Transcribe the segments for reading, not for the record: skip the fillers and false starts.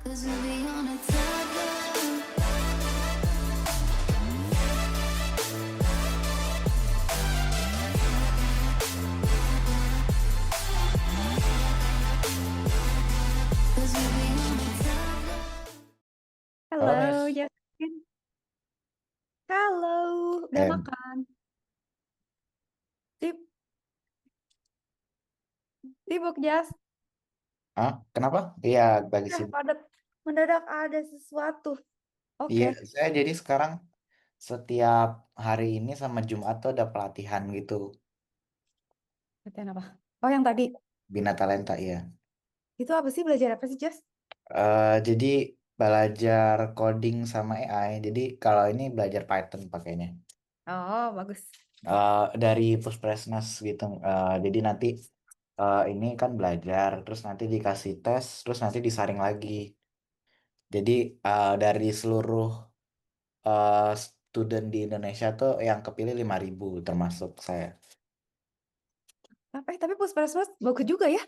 'Cause we'll be on a tiger. Cause we'll be on a tiger. Halo Halo, Miss, Justin. Halo, udah eh, makan? Sip, sibuk, Jas. kenapa? Iya, lagi Udah sibuk. padat. Mendadak ada sesuatu. Iya, Oke, saya jadi sekarang setiap hari ini sama Jumat tuh ada pelatihan gitu, latihan apa? Oh, yang tadi. Bina Talenta ya. Itu apa sih? Belajar apa sih, Jas? Jadi belajar coding sama AI. Jadi kalau ini belajar Python pakainya. Oh, bagus. Dari Puspresnas gitu. Jadi nanti ini kan belajar, terus nanti dikasih tes, terus nanti disaring lagi. Jadi dari seluruh student di Indonesia tuh yang kepilih 5.000 termasuk saya. Tapi Puspres bagus juga ya.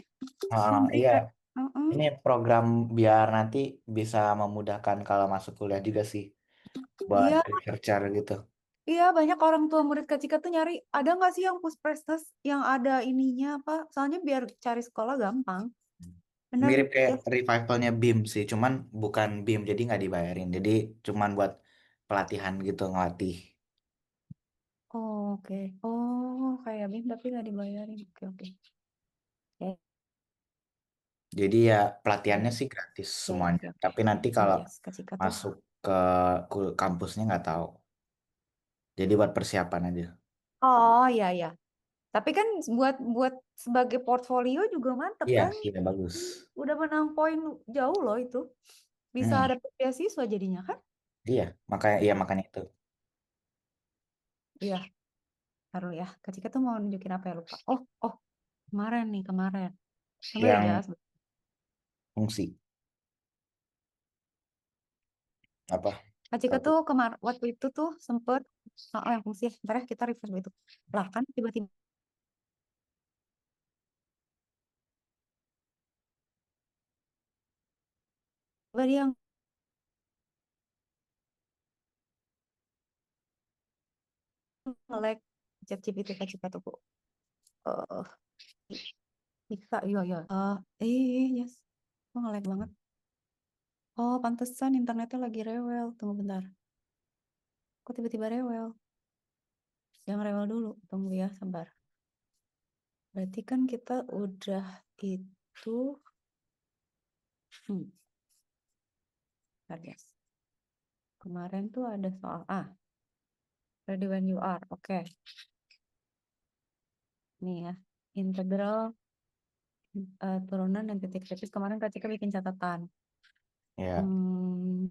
Memberi Iya, kayak, "Mm-mm." ini program biar nanti bisa memudahkan kalau masuk kuliah juga sih, buat Iya, researcher gitu. iya banyak orang tua murid Kak Cika tuh nyari, ada nggak sih yang Puspres yang ada ininya apa? Soalnya biar cari sekolah gampang. Bener, Mirip kayak Jas. revivalnya BIM sih, cuman bukan BIM, jadi nggak dibayarin. Jadi cuman buat pelatihan gitu, ngelatih. Oke. Oh, kayak BIM tapi nggak dibayarin. Oke, oke. Oke. Jadi ya pelatihannya sih gratis Ya, ya, semuanya. oke, oke. Tapi nanti Nih, kalau Jas, Kak Cika tuh. masuk ke kampusnya nggak tahu. Jadi buat persiapan aja. Oh, iya, iya. Tapi kan buat buat sebagai portfolio juga mantep Iya, kan? iya bagus. Udah menang poin jauh loh itu. Bisa Hmm, ada beasiswa jadinya kan? iya makanya itu. Iya, taruh ya. Kak Cika tuh mau nunjukin apa ya lupa. Oh, oh, kemarin nih, kemarin. Tunggu ya, Yang Jas. fungsi apa? Kak Cika Satu. tuh waktu itu tuh sempet, oh yang fungsi, ntar ya kita refresh itu. Lah kan tiba-tiba dia nge-lag ChatGPT Kak Cika tuh. Eh, bisa, iya, iya. Yes. Oh, nge-lag banget. Oh, pantesan internetnya lagi rewel. Tunggu bentar. Kok tiba-tiba rewel? Yang rewel dulu. Tunggu ya, sabar. Berarti kan kita udah itu... Bentar, guys. Kemarin tuh ada soal... ready when you are. Oke. Nih ya. Integral turunan dan titik tipis. Kemarin Kak Cika bikin catatan. Ya, Hmm,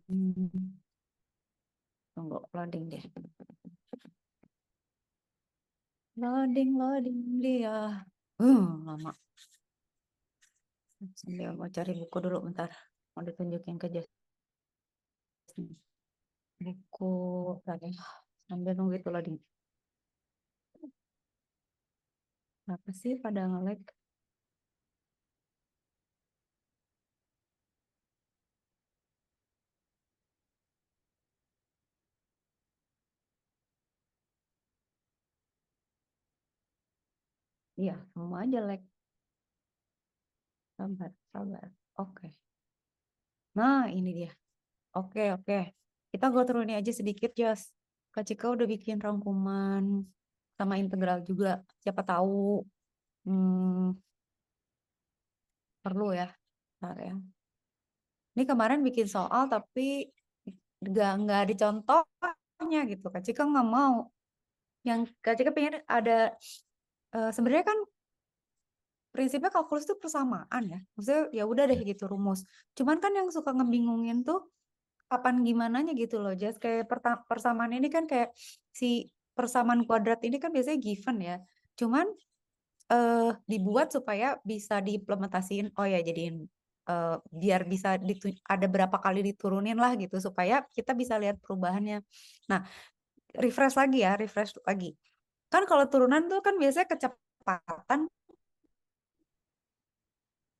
tunggu, loading deh. Loading dia. Lama. Sambil mau cari buku dulu bentar. Mau ditunjukin ke Jasmine. Buku tadi. Sambil nunggu itu loading. Apa sih pada nge-lag? Iya, semua aja lag. Sabar, sabar. Oke. Nah, ini dia. Oke, oke. Kita go through ini aja sedikit, Jas. Kak Cika udah bikin rangkuman sama integral juga. Siapa tahu perlu ya. Bentar ya. Ini kemarin bikin soal tapi nggak ada contohnya gitu. Kak Cika nggak mau. Yang Kak Cika pengen ada sebenarnya kan prinsipnya kalkulus itu persamaan ya. Maksudnya ya udah deh gitu rumus. Cuman kan yang suka ngebingungin tuh kapan gimananya gitu loh. Just kayak persamaan ini kan kayak si persamaan kuadrat ini kan biasanya given ya. Cuman dibuat supaya bisa diimplementasiin. Oh ya jadiin biar bisa ada berapa kali diturunin lah gitu supaya kita bisa lihat perubahannya. Nah, refresh lagi ya, refresh lagi. Kan kalau turunan tuh kan biasanya kecepatan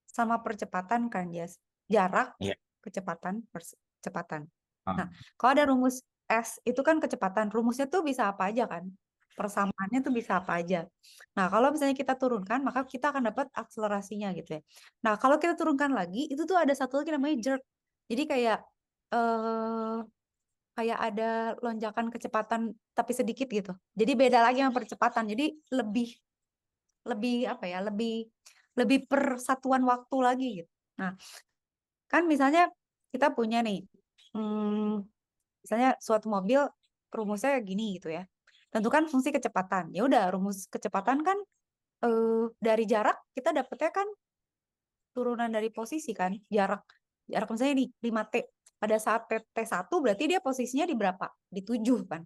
sama percepatan kan, Jas. Jarak, iya, kecepatan. Ah, Nah, kalau ada rumus S itu kan kecepatan. Rumusnya tuh bisa apa aja kan? Persamaannya tuh bisa apa aja. Nah, kalau misalnya kita turunkan, maka kita akan dapat akselerasinya gitu ya. Nah, kalau kita turunkan lagi, itu tuh ada satu lagi namanya jerk. Jadi eh kayak ada lonjakan kecepatan tapi sedikit gitu. Jadi beda lagi sama percepatan. Jadi lebih lebih apa ya? Lebih persatuan waktu lagi gitu. Nah, kan misalnya kita punya nih, misalnya suatu mobil rumusnya gini gitu ya. Tentukan fungsi kecepatan. Ya udah, rumus kecepatan kan dari jarak kita dapetnya kan turunan dari posisi kan. Jarak jarak misalnya di 5T. Pada saat T1 berarti dia posisinya di berapa? Di 7 kan.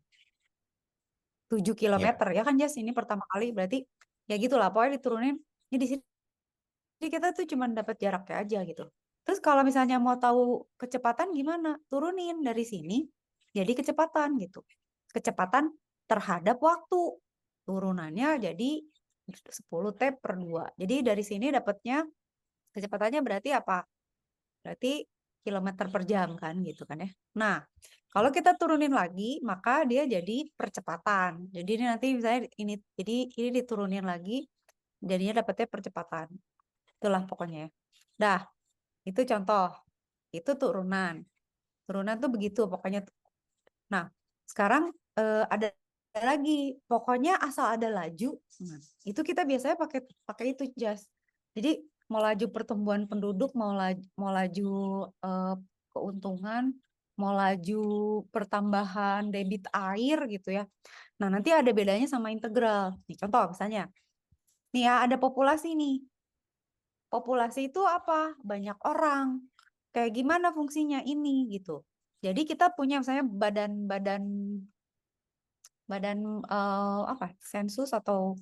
7 ya. kilometer ya kan Jas, ini pertama kali berarti ya gitulah pokoknya diturunin. Ini di sini kita tuh cuma dapat jaraknya aja gitu. Terus kalau misalnya mau tahu kecepatan gimana? Turunin dari sini jadi kecepatan gitu. Kecepatan terhadap waktu. Turunannya jadi 10T/2. Jadi dari sini dapatnya kecepatannya berarti apa? Berarti kilometer per jam kan gitu kan ya. Nah, kalau kita turunin lagi maka dia jadi percepatan. Jadi ini nanti misalnya ini jadi ini diturunin lagi jadinya dapatnya percepatan. Itulah pokoknya ya. Dah, itu contoh. Itu turunan. Turunan tuh begitu pokoknya. Nah, sekarang ada lagi. Pokoknya asal ada laju. Nah, itu kita biasanya pakai pakai itu Jas. Jadi mau laju pertumbuhan penduduk, mau laju eh, keuntungan, mau laju pertambahan debit air gitu ya. Nah, nanti ada bedanya sama integral. Nih, contoh misalnya. Nih ya, ada populasi nih. Populasi itu apa? Banyak orang. Kayak gimana fungsinya ini gitu. Jadi kita punya misalnya badan-badan badan apa? Sensus atau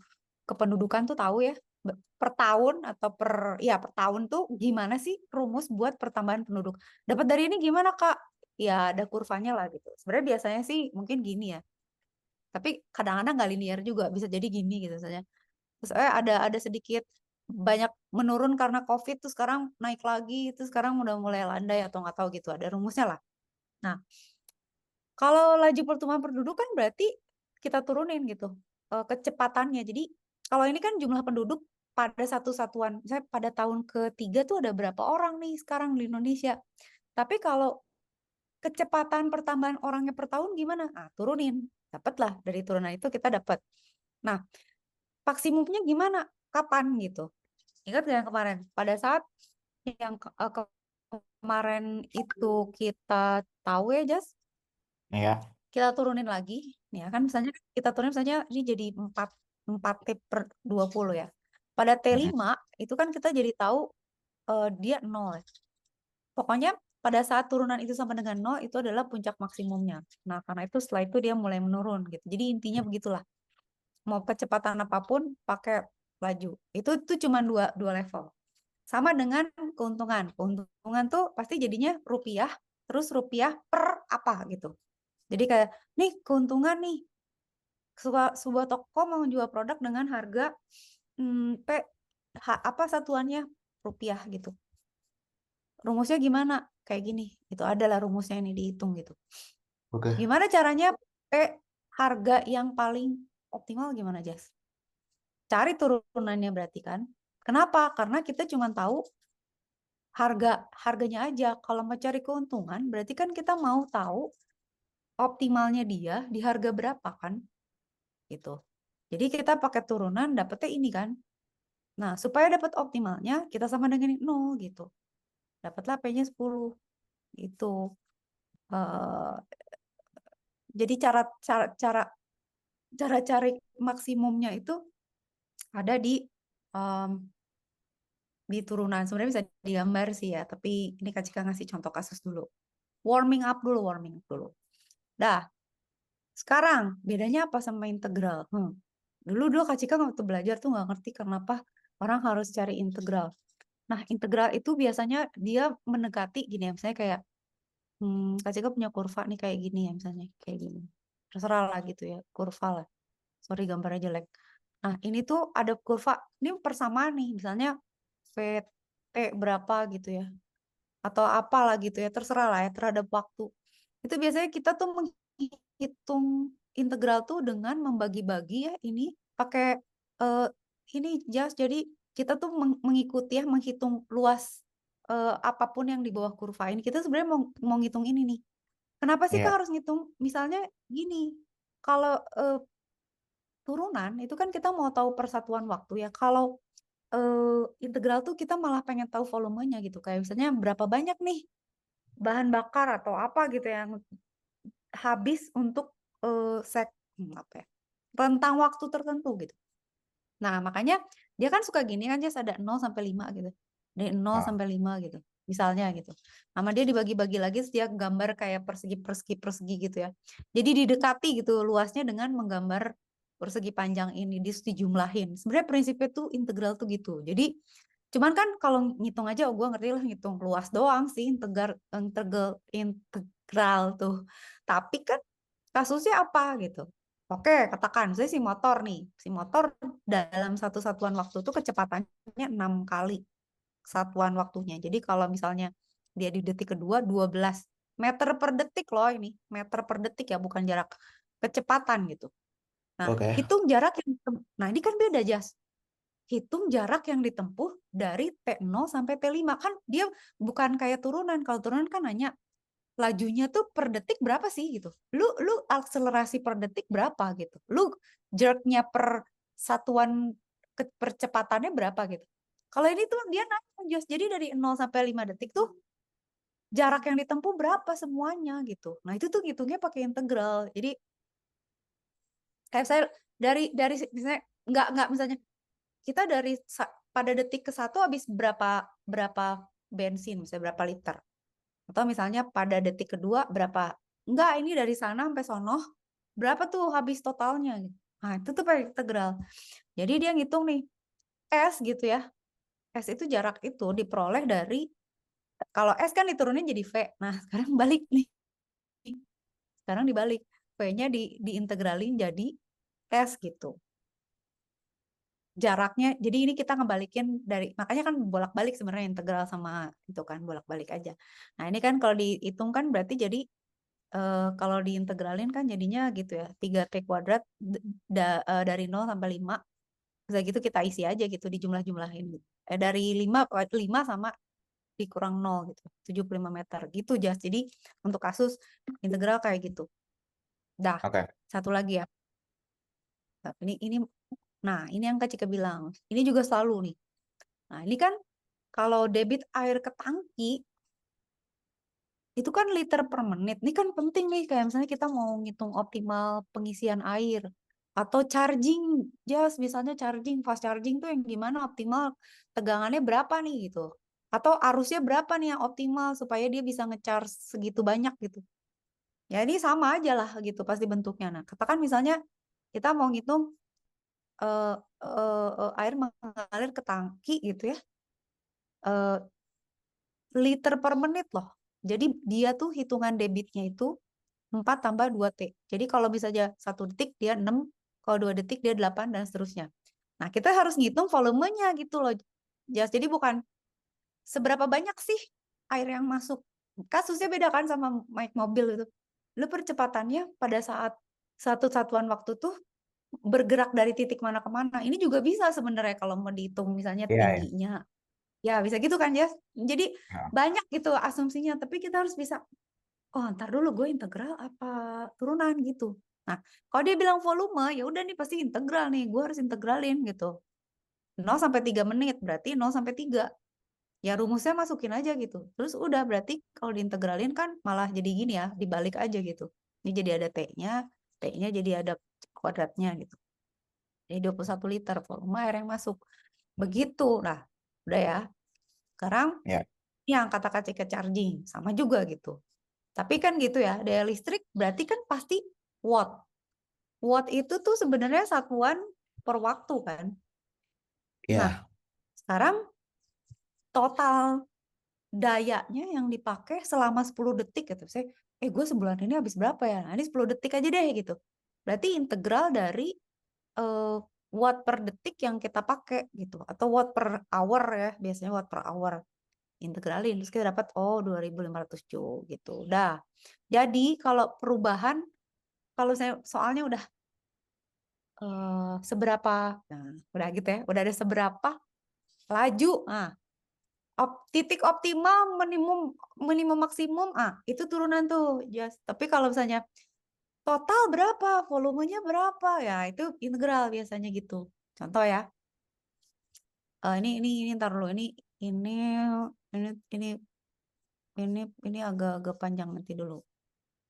kependudukan tuh tahu ya per tahun atau per tahun tuh gimana sih rumus buat pertambahan penduduk. Dapat dari ini gimana Kak? Ya ada kurvanya lah gitu. Sebenarnya biasanya sih mungkin gini ya. Tapi kadang-kadang nggak linear juga, bisa jadi gini gitu saja. Terus ada sedikit banyak menurun karena COVID tuh sekarang naik lagi, itu sekarang udah mulai landai atau nggak tahu gitu. Ada rumusnya lah. Nah, kalau laju pertumbuhan penduduk kan berarti kita turunin gitu kecepatannya. Jadi kalau ini kan jumlah penduduk pada satu satuan, misalnya pada tahun ketiga tuh ada berapa orang nih sekarang di Indonesia. Tapi kalau kecepatan pertambahan orangnya per tahun gimana? Ah, turunin. Dapatlah dari turunan itu kita dapat. Nah, maksimumnya gimana? Kapan gitu? Ingat nggak yang kemarin? Pada saat yang kemarin itu kita tahu ya, Jas, Ya. kita turunin lagi. Nih ya kan misalnya kita turunin misalnya ini jadi 4T/20 ya. Pada Mm-mm. T5 itu kan kita jadi tahu dia 0 ya. Pokoknya pada saat turunan itu sama dengan 0 itu adalah puncak maksimumnya. Nah, karena itu setelah itu dia mulai menurun gitu. Jadi intinya begitulah. Mau kecepatan apapun pakai laju. Itu cuma dua level. Sama dengan keuntungan. Keuntungan tuh pasti jadinya rupiah, terus rupiah per apa gitu. Jadi kayak, nih keuntungan nih, sebuah toko mau jual produk dengan harga P, apa satuannya rupiah gitu. Rumusnya gimana? Kayak gini. Itu adalah rumusnya ini dihitung gitu. Oke. Gimana caranya P harga yang paling optimal gimana, Jas? Cari turunannya berarti kan. Kenapa? Karena kita cuma tahu harganya aja. Kalau mau cari keuntungan, berarti kan kita mau tahu optimalnya dia di harga berapa kan? Gitu. Jadi kita pakai turunan dapetnya ini kan. Nah, supaya dapat optimalnya, kita sama dengan 0 gitu. Dapatlah P-nya 10. Itu. Jadi cara cara cara cara cari maksimumnya itu ada em, di turunan. Sebenarnya bisa digambar sih ya, tapi ini Kak Cika ngasih contoh kasus dulu. Warming up dulu. Dah, sekarang bedanya apa sama integral? Dulu Kak Cika waktu belajar tuh nggak ngerti kenapa orang harus cari integral. Nah, integral itu biasanya dia mendekati gini ya, misalnya kayak Kak Cika punya kurva nih kayak gini ya, misalnya kayak gini. Terserah lah gitu ya, kurva lah. Sorry gambarnya jelek. Nah, ini tuh ada kurva, ini persamaan nih, misalnya VT berapa gitu ya. atau apalah gitu ya, terserah lah ya terhadap waktu. Itu biasanya kita tuh menghitung integral tuh dengan membagi-bagi ya ini pakai eh, ini jadi kita tuh mengikuti ya menghitung luas apapun yang di bawah kurva ini. Kita sebenarnya mau ngitung ini nih. Kenapa sih Kak Iya. harus ngitung? Misalnya gini, kalau turunan itu kan kita mau tahu persatuan waktu ya. Kalau integral tuh kita malah pengen tahu volumenya gitu. Kayak misalnya berapa banyak nih bahan bakar atau apa gitu yang habis untuk apa ya, rentang waktu tertentu gitu. Nah, makanya dia kan suka gini kan, Jas, ada 0 sampai 5 gitu. Dari 0 Ah, sampai 5 gitu. Misalnya gitu. Sama dia dibagi-bagi lagi setiap gambar kayak persegi gitu ya. Jadi didekati gitu luasnya dengan menggambar persegi panjang ini dijumlahin. Sebenarnya prinsipnya tuh integral tuh gitu. Jadi cuman kan kalau ngitung aja gue ngerti lah ngitung luas doang sih integral tuh. Tapi kan kasusnya apa gitu. Oke, katakan saya si motor nih. Si motor dalam satu satuan waktu itu kecepatannya 6 kali satuan waktunya. Jadi kalau misalnya dia di detik kedua 12 meter per detik loh ini. Meter per detik ya, bukan jarak kecepatan gitu. Nah, oke. hitung jarak nah ini kan beda, Jas. Hitung jarak yang ditempuh dari T0 sampai T5. Kan dia bukan kayak turunan. Kalau turunan kan nanya lajunya tuh per detik berapa sih gitu. Lu akselerasi per detik berapa gitu. Lu jerknya per satuan percepatannya berapa gitu. Kalau ini tuh dia nanya, jadi dari 0 sampai 5 detik tuh jarak yang ditempuh berapa semuanya gitu. Nah, itu tuh ngitungnya pakai integral. Jadi kayak saya dari misalnya nggak misalnya kita dari pada detik ke satu habis berapa bensin, misalnya berapa liter. Atau misalnya pada detik kedua berapa? Enggak, ini dari sana sampai sono berapa tuh habis totalnya gitu. Nah, itu tuh pakai integral. Jadi dia ngitung nih S gitu ya. S itu jarak itu diperoleh dari kalau S kan diturunin jadi V. Nah, sekarang balik nih. Sekarang dibalik. V-nya diintegralin jadi S gitu. Jaraknya, jadi ini kita ngebalikin dari, makanya kan bolak-balik sebenarnya integral sama itu kan bolak-balik aja. Nah, ini kan kalau dihitung kan berarti jadi kalau diintegralin kan jadinya gitu ya 3T kuadrat dari 0 sampai 5 bisa gitu kita isi aja gitu dijumlah-jumlahin gitu. Dari 5 sama dikurang 0 gitu 75 meter gitu Jas. Jadi untuk kasus integral kayak gitu. Dah, Oke. satu lagi ya. Nah, ini yang Kak Cika bilang ini juga selalu nih. Nah, ini kan kalau debit air ke tangki itu kan liter per menit. Ini kan penting nih, kayak misalnya kita mau ngitung optimal pengisian air. Atau charging, misalnya fast charging tuh yang gimana optimal tegangannya berapa nih gitu. Atau arusnya berapa nih yang optimal supaya dia bisa ngecharge segitu banyak gitu. Ya ini sama aja lah gitu pasti bentuknya. Nah, katakan misalnya kita mau ngitung air mengalir ke tangki gitu ya. Liter per menit loh. Jadi dia tuh hitungan debitnya itu 4 tambah 2T. Jadi kalau misalnya 1 detik dia 6, kalau 2 detik dia 8 dan seterusnya. Nah, kita harus ngitung volumenya gitu loh. Jadi bukan seberapa banyak sih air yang masuk. Kasusnya beda kan sama naik mobil itu. Lu percepatannya pada saat satu satuan waktu tuh bergerak dari titik mana ke mana. Ini juga bisa sebenarnya kalau mau dihitung misalnya Iya, ya. tingginya. Ya, bisa gitu kan, ya. Jadi Ah, banyak gitu asumsinya, tapi kita harus bisa oh ntar dulu gue integral apa turunan gitu. Nah, kalau dia bilang volume, ya udah nih pasti integral nih, gue harus integralin gitu. 0 sampai 3 menit, berarti 0 sampai 3. Ya rumusnya masukin aja gitu. Terus udah berarti kalau diintegralin kan malah jadi gini ya, dibalik aja gitu. Ini jadi ada T-nya, T-nya jadi ada kuadratnya gitu. Jadi 21 liter volume air yang masuk. Begitu. Nah, udah ya. Sekarang ya. yang kata-kata ke charging, sama juga gitu. Tapi kan gitu ya, daya listrik berarti kan pasti watt. Watt itu tuh sebenarnya satuan per waktu kan. Nah, Iya. sekarang total dayanya yang dipakai selama 10 detik gitu. Saya, gue sebulan ini habis berapa ya? Nah, ini 10 detik aja deh gitu. Berarti integral dari watt per detik yang kita pakai gitu. Atau watt per hour ya, biasanya watt per hour. integralin. Terus kita dapat 2500 Joule gitu. Udah. Jadi kalau perubahan, kalau saya soalnya udah seberapa, nah udah gitu ya, udah ada seberapa laju, nah titik optimal, minimum maksimum, itu turunan tuh, tapi kalau misalnya total berapa, volumenya berapa, ya itu integral biasanya gitu. Contoh ya, ini ntar dulu, ini agak panjang nanti dulu.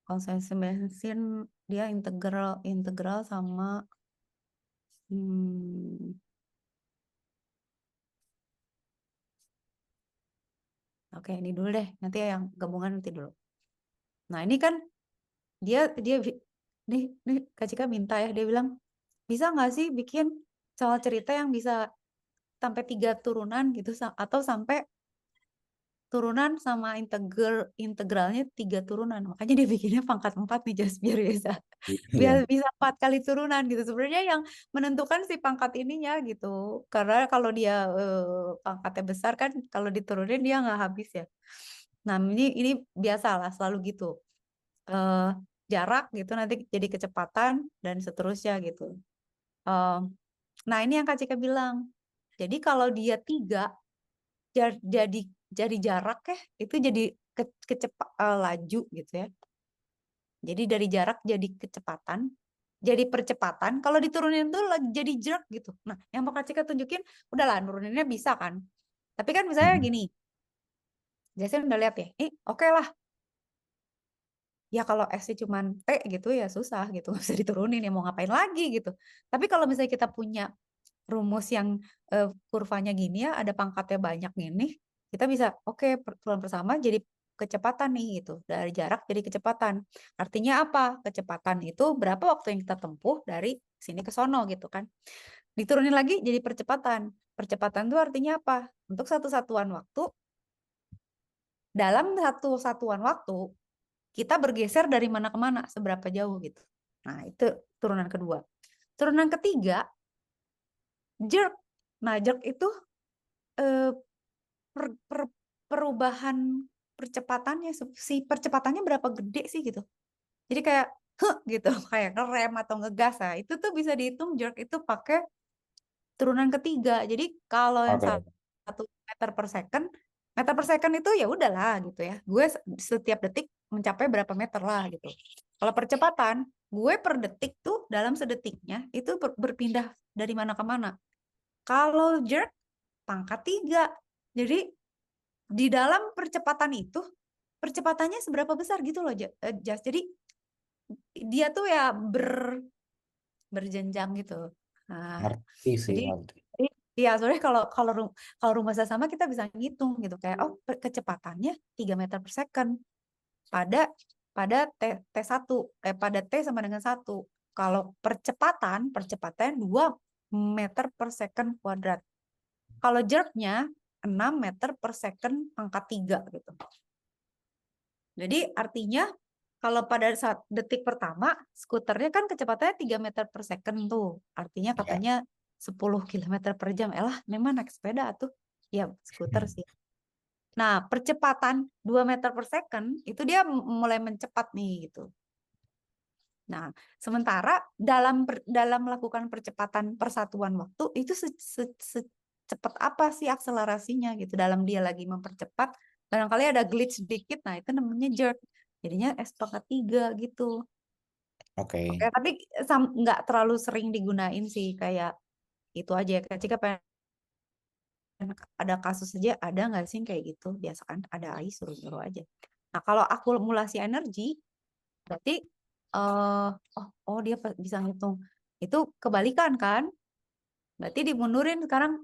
Konsumsi bensin dia integral sama oke, ini dulu deh, nanti yang gabungan nanti dulu. Nah ini kan dia nih Kak Cika minta ya, dia bilang bisa nggak sih bikin soal cerita yang bisa sampai 3 turunan gitu, atau sampai turunan sama integralnya 3 turunan. Makanya dia bikinnya pangkat 4 nih, just biar bisa Iya. bisa 4 kali turunan gitu. Sebenarnya yang menentukan si pangkat ininya gitu. Karena kalau dia pangkatnya besar kan, kalau diturunin dia nggak habis ya. Nah ini biasalah selalu gitu. Jarak gitu nanti jadi kecepatan dan seterusnya gitu. Nah ini yang Kak Cika bilang. Jadi kalau dia 3 jadi jarak ya, itu jadi laju gitu ya. Jadi dari jarak jadi kecepatan, jadi percepatan. Kalau diturunin tuh jadi jerk gitu. Nah, yang mau Kak Cika tunjukin, udahlah nuruninnya bisa kan. Tapi kan misalnya gini, Jason udah lihat ya, oke lah. Ya kalau S-nya cuman T gitu ya susah gitu, nggak bisa diturunin, ya mau ngapain lagi gitu. Tapi kalau misalnya kita punya rumus yang kurvanya gini ya, ada pangkatnya banyak gini, kita bisa turunan bersama jadi kecepatan nih gitu. Dari jarak jadi kecepatan. Artinya apa? Kecepatan itu berapa waktu yang kita tempuh dari sini ke sono gitu kan. Diturunin lagi jadi percepatan. Percepatan itu artinya apa? Untuk satu satuan waktu, dalam satu satuan waktu, kita bergeser dari mana ke mana, seberapa jauh gitu. Nah, itu turunan kedua. Turunan ketiga, jerk. Nah, jerk itu perubahan percepatannya, si percepatannya berapa gede sih gitu. Jadi kayak gitu, kayak ngerem atau ngegas. Nah, itu tuh bisa dihitung jerk itu pakai turunan ketiga. Jadi kalau yang 1 meter per second itu ya udahlah gitu ya. Gue setiap detik mencapai berapa meter lah gitu. Kalau percepatan, gue per detik tuh dalam sedetiknya itu berpindah dari mana ke mana. Kalau jerk pangkat 3. Jadi di dalam percepatan itu, percepatannya seberapa besar gitu loh, Jas. Jadi dia tuh ya berjenjang gitu. Nah, Ngerti sih, jadi ngerti. iya, sebenarnya kalau rumusnya sama kita bisa ngitung gitu, kayak kecepatannya 3 meter per second pada T1, pada T sama dengan 1. Kalau percepatannya 2 meter per second kuadrat. Kalau jerknya 6 meter per second pangkat 3 gitu. Jadi artinya kalau pada saat detik pertama, skuternya kan kecepatannya 3 meter per second tuh. Artinya katanya 10 km per jam. Memang naik sepeda tuh. Ya, skuter sih. Nah, percepatan 2 meter per second, itu dia mulai mencepat nih gitu. Nah, sementara dalam melakukan percepatan persatuan waktu, itu secepat apa sih akselerasinya gitu. Dalam dia lagi mempercepat, barangkali ada glitch dikit, nah itu namanya jerk. Jadinya S pangkat 3 gitu. Oke. Oke, tapi nggak terlalu sering digunain sih, kayak itu aja. Ketika ada kasus aja, ada nggak sih kayak gitu? Biasa kan ada AI suruh aja. Nah, kalau akumulasi energi, berarti dia bisa ngitung. Itu kebalikan kan? Berarti dimundurin sekarang,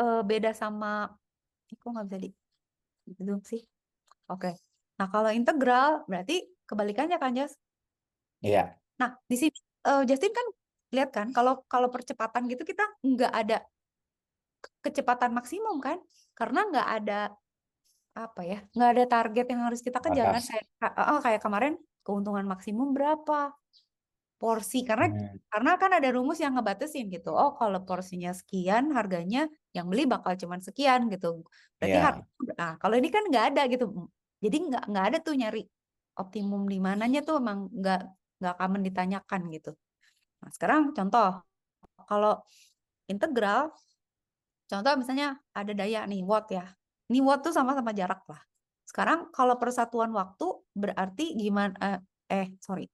beda sama, kok nggak bisa gitu sih? Oke. Nah, kalau integral berarti kebalikannya kan, Jas? Iya. Nah, di sini Justin kan lihat kan, kalau percepatan gitu kita nggak ada kecepatan maksimum kan, karena nggak ada nggak ada target yang harus kita kejar kan, Batas. kayak kemarin keuntungan maksimum berapa, porsi, karena Hmm, kan ada rumus yang ngebatasin gitu. Oh, kalau porsinya sekian, harganya yang beli bakal cuman sekian gitu. Berarti ya. nah, kalau ini kan nggak ada gitu. Jadi nggak ada tuh nyari optimum di mananya tuh, emang nggak akan ditanyakan gitu. Nah, sekarang contoh kalau integral, contoh misalnya ada daya nih watt ya. Ini watt tuh sama-sama jarak lah. Sekarang kalau persatuan waktu berarti gimana? Sorry.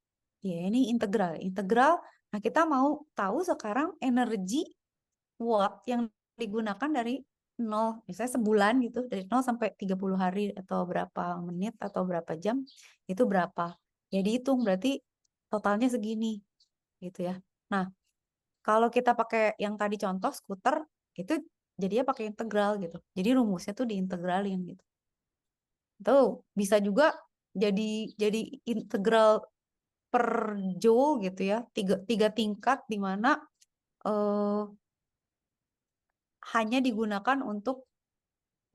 Ya, ini integral. Integral. Nah, kita mau tahu sekarang energi watt yang digunakan dari 0, misalnya sebulan gitu, dari 0 sampai 30 hari atau berapa menit atau berapa jam, itu berapa. Ya dihitung, berarti totalnya segini gitu ya. Nah, kalau kita pakai yang tadi contoh skuter, itu jadinya pakai integral gitu. Jadi rumusnya tuh diintegralin gitu. Tuh bisa juga jadi integral per joule gitu ya. Tiga tingkat di mana eh, hanya digunakan untuk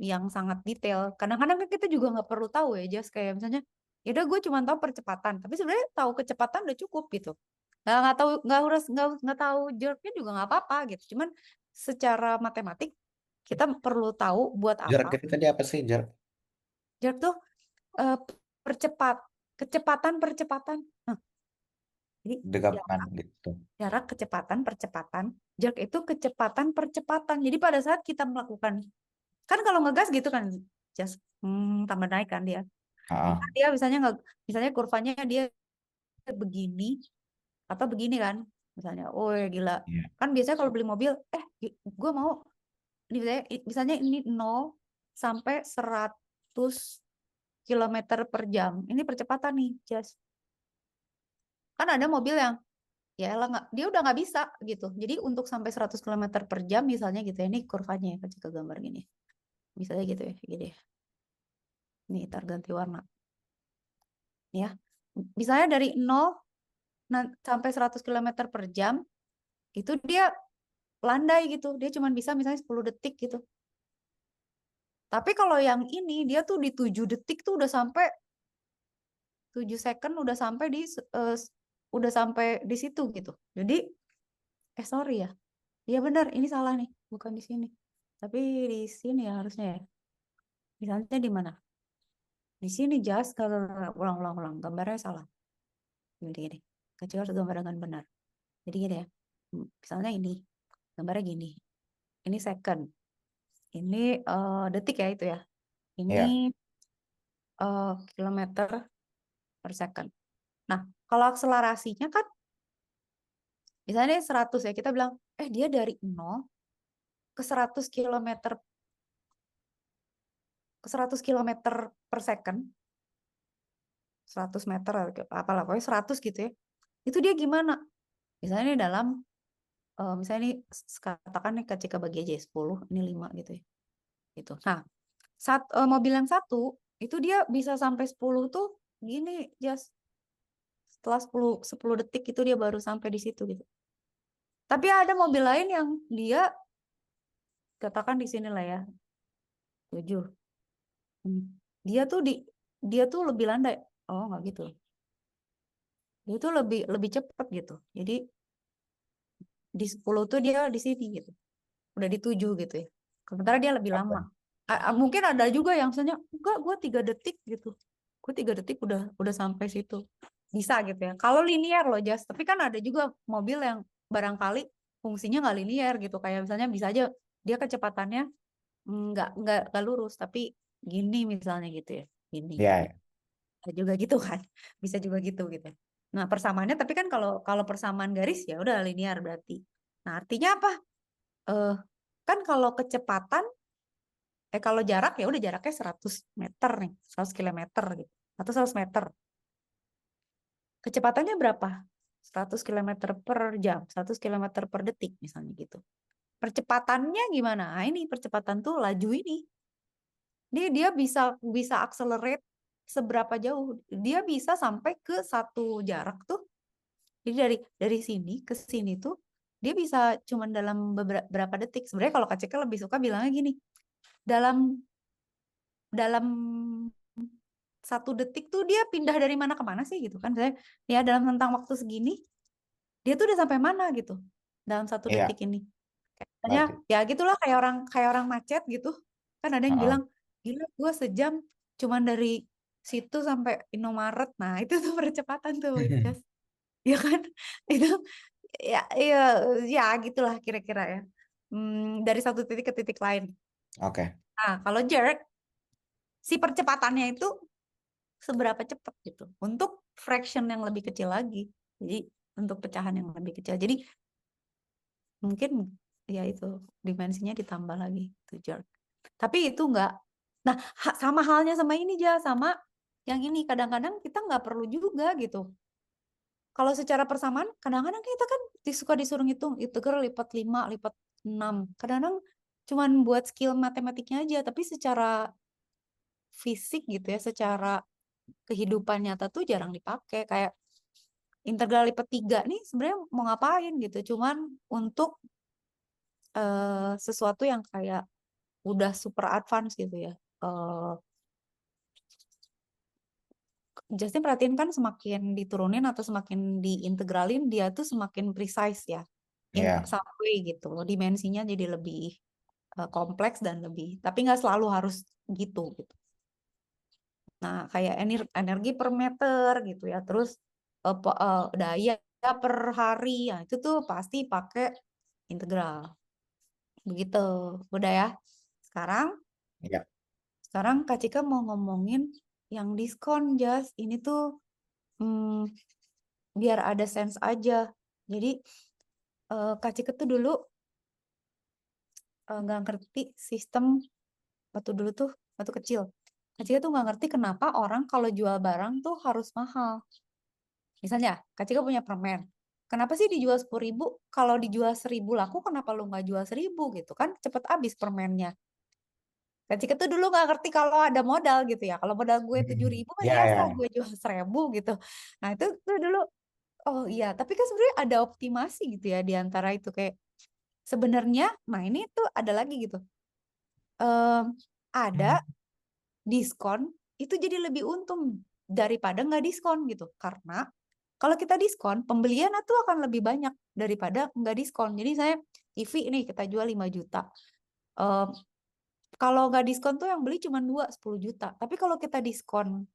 yang sangat detail. Kadang-kadang kan kita juga nggak perlu tahu ya, just kayak misalnya, ya udah gue cuma tahu percepatan, tapi sebenarnya tahu kecepatan udah cukup gitu. Nggak tahu, nggak tahu jerknya juga nggak apa-apa gitu. Cuman secara matematik kita perlu tahu buat Jarak apa. itu tadi apa sih, jarak? Jerk tuh eh, kecepatan percepatan. Nah, jadi Degapan gitu. jarak kecepatan percepatan. Jerk itu kecepatan percepatan. Jadi pada saat kita melakukan, kan kalau ngegas gitu kan, just tambah naik kan dia. Ah, Dia misalnya nggak, misalnya kurvanya dia begini atau begini kan, misalnya, oh ya gila. iya. Kan biasanya kalau beli mobil, gue mau ini misalnya ini 0 sampai 100 kilometer per jam. Ini percepatan nih, just. Kan ada mobil yang ya elah nggak, dia udah nggak bisa gitu. Jadi untuk sampai 100 kilometer per jam misalnya gitu ya, ini kurvanya ya, kasih ke gambar gini. Misalnya gitu ya, gini. Nih, ntar ganti warna. Ya. Misalnya dari 0 sampai 100 kilometer per jam, itu dia landai gitu. Dia cuma bisa misalnya 10 detik gitu. Tapi kalau yang ini, dia tuh di 7 detik tuh udah sampai, 7 second udah sampai udah sampai di situ gitu. Jadi, sorry ya. Iya benar, ini salah nih. Bukan di sini. Tapi di sini ya harusnya ya. Misalnya di mana? Di sini jas, ulang. Gambarnya salah. Gini. Kecil harus gambar dengan benar. Jadi gini ya. Misalnya ini. Gambarnya gini. Ini second. Ini detik ya itu ya. Ini Iya. kilometer per second. Nah, kalau akselerasinya kan misalnya 100 ya, kita bilang dia dari 0 ke 100 kilometer per second, 100 meter apalah pokoknya 100 gitu ya. Itu dia gimana? Misalnya ini dalam misalnya ini katakan nih KCK bagi aja 10, ini 5 gitu ya. Gitu. Nah, mobil yang satu itu dia bisa sampai 10 tuh gini, just setelah 10 detik itu dia baru sampai di situ gitu. Tapi ada mobil lain yang dia katakan di sini lah ya 7. Dia tuh dia tuh lebih landai. Oh, nggak gitu. Dia tuh lebih cepat gitu. Jadi di 10 tuh dia di sini gitu. Udah di 7 gitu ya. Sementara dia lebih lama. Mungkin ada juga yang misalnya enggak, gue 3 detik gitu. Gue 3 detik udah sampai situ. Bisa gitu ya. Kalau linear loh, Jas. Tapi kan ada juga mobil yang barangkali fungsinya nggak linear gitu. Kayak misalnya bisa aja dia kecepatannya nggak lurus, tapi gini misalnya gitu ya. Gini. Iya. Bisa juga gitu kan. Bisa juga gitu gitu. Nah, persamaannya tapi kan kalau kalau persamaan garis ya udah linear berarti. Nah, artinya apa? Eh kan kalau kecepatan kalau jarak ya udah jaraknya 100 meter nih, 100 kilometer gitu. Atau 100 meter. Kecepatannya berapa? 100 kilometer per jam, 100 kilometer per detik misalnya gitu. Percepatannya gimana? Nah, ini percepatan tuh laju ini. Dia bisa accelerate seberapa jauh? Dia bisa sampai ke satu jarak tuh. Jadi dari sini ke sini tuh dia bisa cuman dalam beberapa detik. Sebenarnya kalau KCK lebih suka bilangnya gini, dalam dalam 1 detik tuh dia pindah dari mana ke mana sih gitu kan? Saya ya dalam tentang waktu segini dia tuh udah sampai mana gitu dalam 1 Iya, detik ini. Kayaknya ngerti. ya gitulah kayak orang macet gitu. Kan ada yang Heeh. bilang, gila gue sejam cuman dari situ sampai Indomaret. Nah, itu tuh percepatan tuh, Jas. Ya kan? Itu ya ya ya gitulah kira-kira ya. Dari satu titik ke titik lain. Oke. Nah, kalau jerk si percepatannya itu seberapa cepat gitu untuk fraction yang lebih kecil lagi. Jadi untuk pecahan yang lebih kecil. Jadi mungkin ya itu dimensinya ditambah lagi tuh jerk. Tapi itu enggak. Nah, sama halnya sama ini aja, sama yang ini kadang-kadang kita nggak perlu juga gitu. Kalau secara persamaan, kadang-kadang kita kan suka disuruh ngitung, integral lipat 5, lipat 6. Kadang-kadang cuman buat skill matematiknya aja, tapi secara fisik gitu ya, secara kehidupan nyata tuh jarang dipakai. Kayak integral lipat 3 nih sebenarnya mau ngapain gitu, cuman untuk sesuatu yang kayak udah super advance gitu ya. Justin perhatiin kan semakin diturunin atau semakin diintegralin dia tuh semakin precise ya in Iya. some way gitu loh, dimensinya jadi lebih kompleks dan lebih, tapi nggak selalu harus gitu. Nah kayak energi per meter gitu ya, terus daya per hari ya itu tuh pasti pakai integral begitu. Udah ya, sekarang Iya. Kak Cika mau ngomongin yang diskon, Jas. Ini tuh biar ada sense aja. Jadi Kak Cika tuh dulu nggak ngerti sistem waktu kecil. Kak Cika tuh nggak ngerti kenapa orang kalau jual barang tuh harus mahal. Misalnya, Kak Cika punya permen. Kenapa sih dijual 10.000? Kalau dijual 1.000 laku, kenapa lu nggak jual 1.000 gitu kan? Cepet habis permennya. Kak Cika tuh dulu nggak ngerti kalau ada modal gitu ya. Kalau modal gue 7.000 Iya, masih iya. asa gue jual 1.000 gitu. Nah itu tuh dulu, oh iya. Tapi kan sebenarnya ada optimasi gitu ya di antara itu kayak sebenarnya. Nah ini tuh ada lagi gitu. Ada diskon itu jadi lebih untung daripada nggak diskon gitu. Karena kalau kita diskon, pembelian itu akan lebih banyak daripada nggak diskon. Jadi saya TV ini kita jual 5 juta. Kalau nggak diskon tuh yang beli cuma 10 juta. Tapi kalau kita diskon,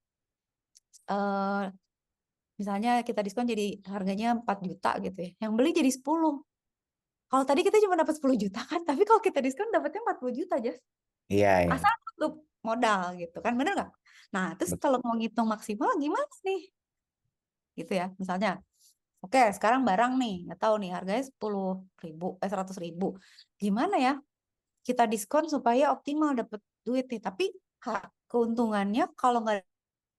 misalnya kita diskon jadi harganya 4 juta gitu ya. Yang beli jadi 10. Kalau tadi kita cuma dapat 10 juta kan, tapi kalau kita diskon dapatnya 40 juta aja. Iya, iya. Asal tutup modal gitu kan, bener nggak? Nah, terus Betul. kalau mau ngitung maksimal gimana nih? Gitu ya, misalnya. Oke, sekarang barang nih, nggak tahu nih harganya 10.000, 100.000. Gimana ya? Kita diskon supaya optimal dapat duit nih. Tapi keuntungannya kalau nggak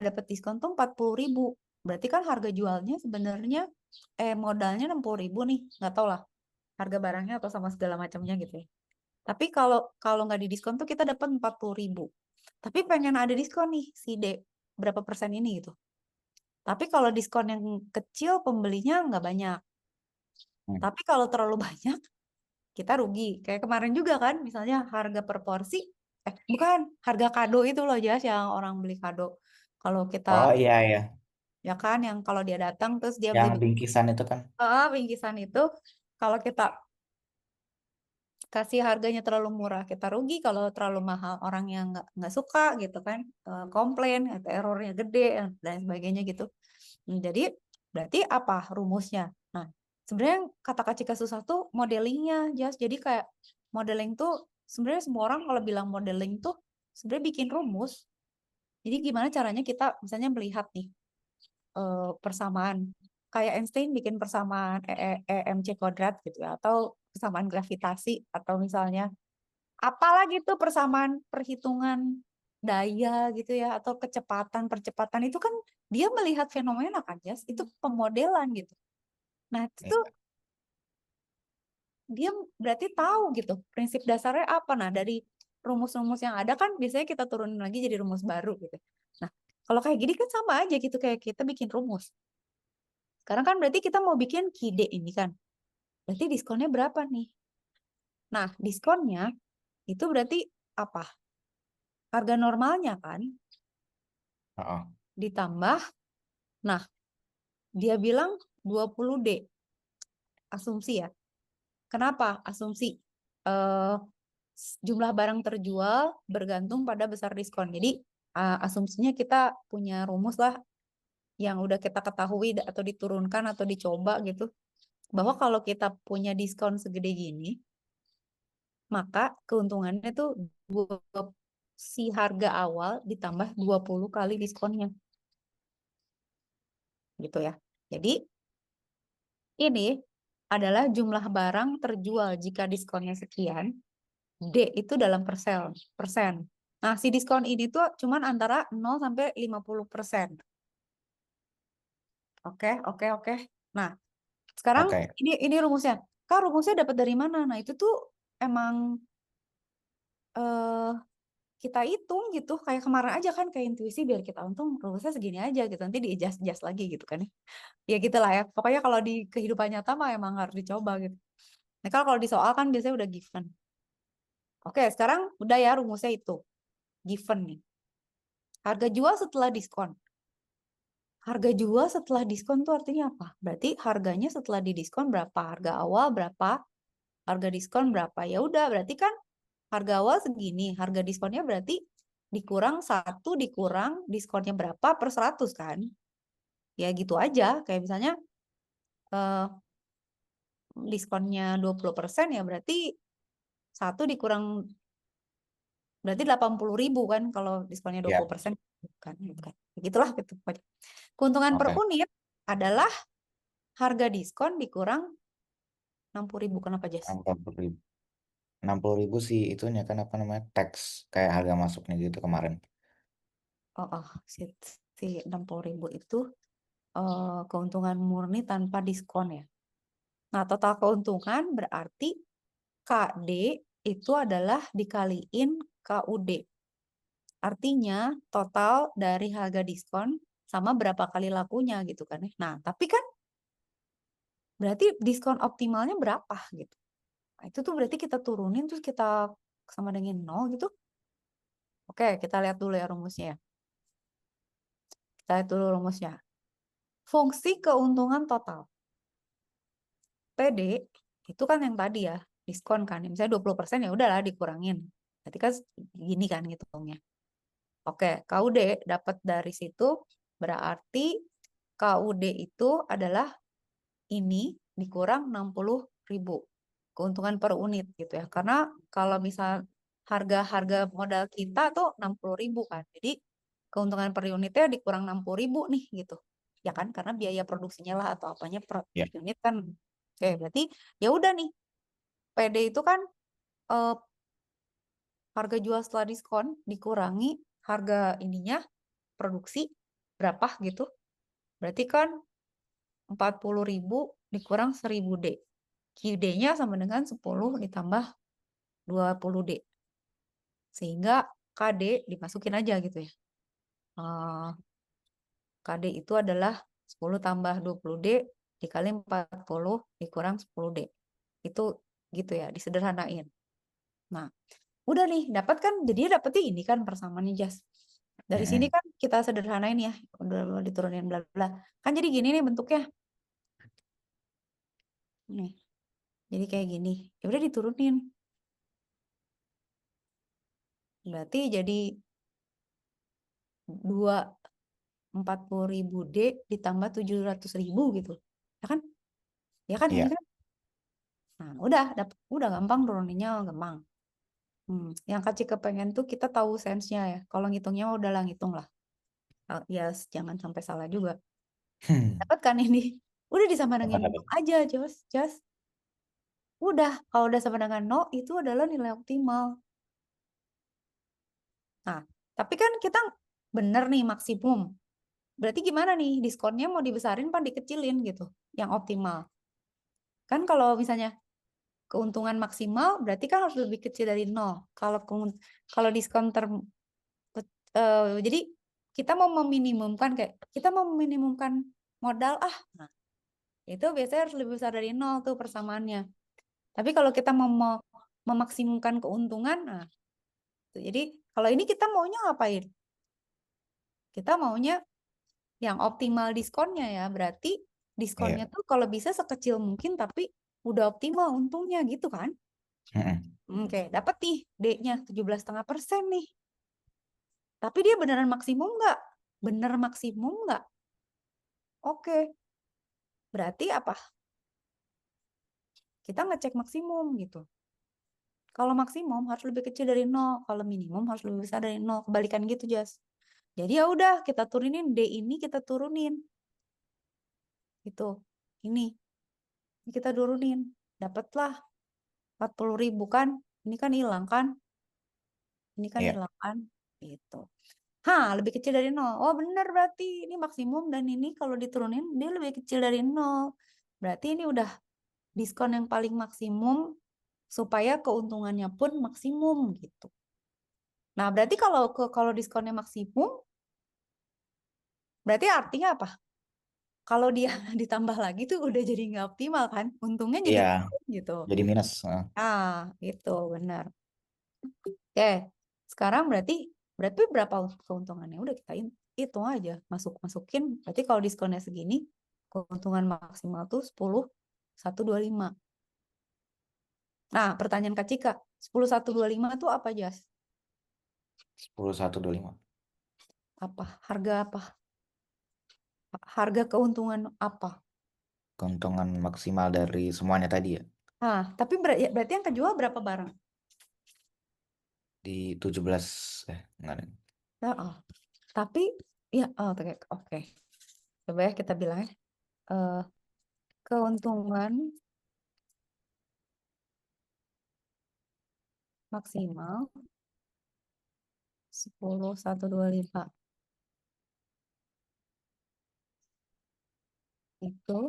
dapat diskon tuh 40.000. Berarti kan harga jualnya sebenarnya modalnya 60.000 nih, nggak tahu lah harga barangnya atau sama segala macamnya gitu ya. Tapi kalau kalau nggak di diskon tuh kita dapat 40.000. Tapi pengen ada diskon nih si D berapa persen ini gitu. Tapi kalau diskon yang kecil pembelinya nggak banyak. Tapi kalau terlalu banyak kita rugi. Kayak kemarin juga kan, misalnya harga per porsi, bukan harga kado itu loh Jas yang orang beli kado. Kalau kita Oh, iya, iya. ya kan, yang kalau dia datang terus dia Yang beli bingkisan itu kan. bingkisan itu, kalau kita kasih harganya terlalu murah kita rugi, kalau terlalu mahal orang yang nggak suka gitu kan, komplain atau errornya gede dan sebagainya gitu. Jadi berarti apa rumusnya? Nah sebenarnya kata Kak Cika susah tuh modelingnya, Jas. Jadi kayak modeling tuh sebenarnya semua orang kalau bilang modeling tuh sebenarnya bikin rumus. Jadi gimana caranya kita misalnya melihat nih persamaan kayak Einstein bikin persamaan EMC kuadrat gitu ya, atau persamaan gravitasi, atau misalnya apalagi tuh persamaan perhitungan daya gitu ya, atau percepatan itu kan dia melihat fenomena kan, Jas. Itu pemodelan gitu. Nah itu Iya. tuh dia berarti tahu gitu prinsip dasarnya apa. Nah dari rumus-rumus yang ada kan biasanya kita turunin lagi jadi rumus baru gitu. Nah kalau kayak gini kan sama aja gitu kayak kita bikin rumus. Sekarang kan berarti kita mau bikin KIDE ini kan. Berarti diskonnya berapa nih? Nah, diskonnya itu berarti apa? Harga normalnya kan Heeh. ditambah, nah dia bilang 20D. asumsi ya. Kenapa asumsi? Eh, jumlah barang terjual bergantung pada besar diskon. Jadi asumsinya kita punya rumus lah yang udah kita ketahui atau diturunkan atau dicoba gitu. Bahwa kalau kita punya diskon segede gini, maka keuntungannya tuh si harga awal ditambah 20 kali diskonnya. Gitu ya. Jadi ini adalah jumlah barang terjual jika diskonnya sekian. D itu dalam persen. Nah, si diskon ini tuh cuman antara 0 sampai 50%. Oke. Nah, sekarang Oke. ini rumusnya. Kak, rumusnya dapat dari mana? Nah, itu tuh emang eh kita hitung gitu. Kayak kemarin aja kan kayak intuisi biar kita untung rumusnya segini aja gitu. Nanti di-adjust lagi gitu kan ya. Ya gitulah ya. Pokoknya kalau di kehidupan nyata mah emang harus dicoba gitu. Nah, kalau di soal kan biasanya udah given. Oke, sekarang udah ya rumusnya itu. Given nih. Harga jual setelah diskon. Harga jual setelah diskon tuh artinya apa? Berarti harganya setelah didiskon berapa? Harga awal berapa? Harga diskon berapa? Ya udah, berarti kan harga awal segini. Harga diskonnya berarti dikurang 1 dikurang diskonnya berapa per 100 kan? Ya gitu aja. Kayak misalnya eh, diskonnya 20% ya berarti 1 dikurang berarti 80.000 kan kalau diskonnya Ya. 20% kan. Gitu kan. Gitulah gitu. Keuntungan per Oke. unit adalah harga diskon dikurang 60.000. Kenapa, Jas? 60.000. 60.000 sih itunya kan apa namanya tax kayak harga masuknya gitu kemarin. Si 60.000 itu keuntungan murni tanpa diskon ya. Nah, total keuntungan berarti KD itu adalah dikaliin KUD. Artinya total dari harga diskon sama berapa kali lakunya gitu kan ya. Nah, tapi kan berarti diskon optimalnya berapa gitu. Nah, itu tuh berarti kita turunin terus kita sama dengan 0 gitu. Oke, kita lihat dulu ya rumusnya ya. Kita lihat dulu rumusnya. Fungsi keuntungan total. PD itu kan yang tadi ya, diskon kan. Misalnya 20% ya udahlah dikurangin. Berarti kan gini kan hitungnya. Oke, KUD dapat dari situ berarti KUD itu adalah ini dikurang 60.000. Keuntungan per unit gitu ya. Karena kalau misal harga modal kita tuh 60.000 kan. Jadi keuntungan per unitnya dikurang 60.000 nih gitu. Ya kan karena biaya produksinya lah atau apanya per Ya. unit kan. Oke, berarti ya udah nih. PD itu kan eh, harga jual setelah diskon dikurangi harga ininya produksi berapa gitu. Berarti kan 40.000 dikurang 1.000 D. QD-nya sama dengan 10 ditambah 20 D. Sehingga KD dimasukin aja gitu ya. KD itu adalah 10 tambah 20 D dikali 40 dikurang 10 D. Itu gitu ya, disederhanain. Nah, udah nih, dapat kan, jadi dapetnya ini kan persamaannya Jas. Dari sini kan kita sederhanain ya, udah diturunin bla bla. Kan jadi gini nih bentuknya. Nih. Jadi kayak gini. Ya udah diturunin. Berarti jadi 40.000 D ditambah 700.000 gitu. Ya kan? Ya kan ini Iya. kan? Nah, udah gampang turuninnya gampang. Yang Kak Cika pengen tuh kita tahu sense-nya ya. Kalau ngitungnya udahlah ngitung lah. Ya jangan sampai salah juga. Dapat kan ini? Udah disama dengan Dapat. 0 aja, Jos. Udah, kalau udah sama dengan 0 itu adalah nilai optimal. Nah, tapi kan kita bener nih maksimum. Berarti gimana nih? Diskonnya mau dibesarin apa dikecilin gitu? Yang optimal. Kan kalau misalnya keuntungan maksimal berarti kan harus lebih kecil dari 0. Kalau diskon jadi kita mau meminimumkan modal nah itu biasanya harus lebih besar dari 0 tuh persamaannya. Tapi kalau kita mau memaksimumkan keuntungan, nah jadi kalau ini kita maunya ngapain? Kita maunya yang optimal diskonnya ya, berarti diskonnya tuh kalau bisa sekecil mungkin tapi udah optimal untungnya gitu kan. Mm-mm. Oke, dapat nih D-nya 17,5% nih. Tapi dia beneran maksimum nggak? Bener maksimum nggak? Oke, berarti apa? Kita ngecek maksimum gitu. Kalau maksimum harus lebih kecil dari 0, kalau minimum harus lebih besar dari 0. Kebalikan gitu, Jas. Jadi ya udah, kita turunin D ini, kita turunin. Gitu. Ini kita turunin. Dapatlah 40.000 kan? Ini kan hilang kan? Ini kan Iya. hilang kan? Gitu. Lebih kecil dari 0. Oh, benar berarti ini maksimum dan ini kalau diturunin dia lebih kecil dari 0. Berarti ini udah diskon yang paling maksimum supaya keuntungannya pun maksimum gitu. Nah, berarti kalau diskonnya maksimum, berarti artinya apa? Kalau dia ditambah lagi tuh udah jadi nggak optimal kan? Untungnya jadi Iya, turun gitu. jadi minus. Itu benar. Oke, sekarang berarti berapa keuntungannya? Udah kita hitung aja, masukin. Berarti kalau diskonnya segini, keuntungan maksimal tuh 10.125. Nah, pertanyaan Kak Cika, 10.125 tuh apa, Jas? 10.125. Apa? Harga apa? Harga keuntungan apa? Keuntungan maksimal dari semuanya tadi ya. Tapi berarti yang kejual berapa barang? Di 17. Enggak ada. Oh. Tapi ya, oke. Coba ya kita bilang ya. Eh, keuntungan maksimal 10.125 itu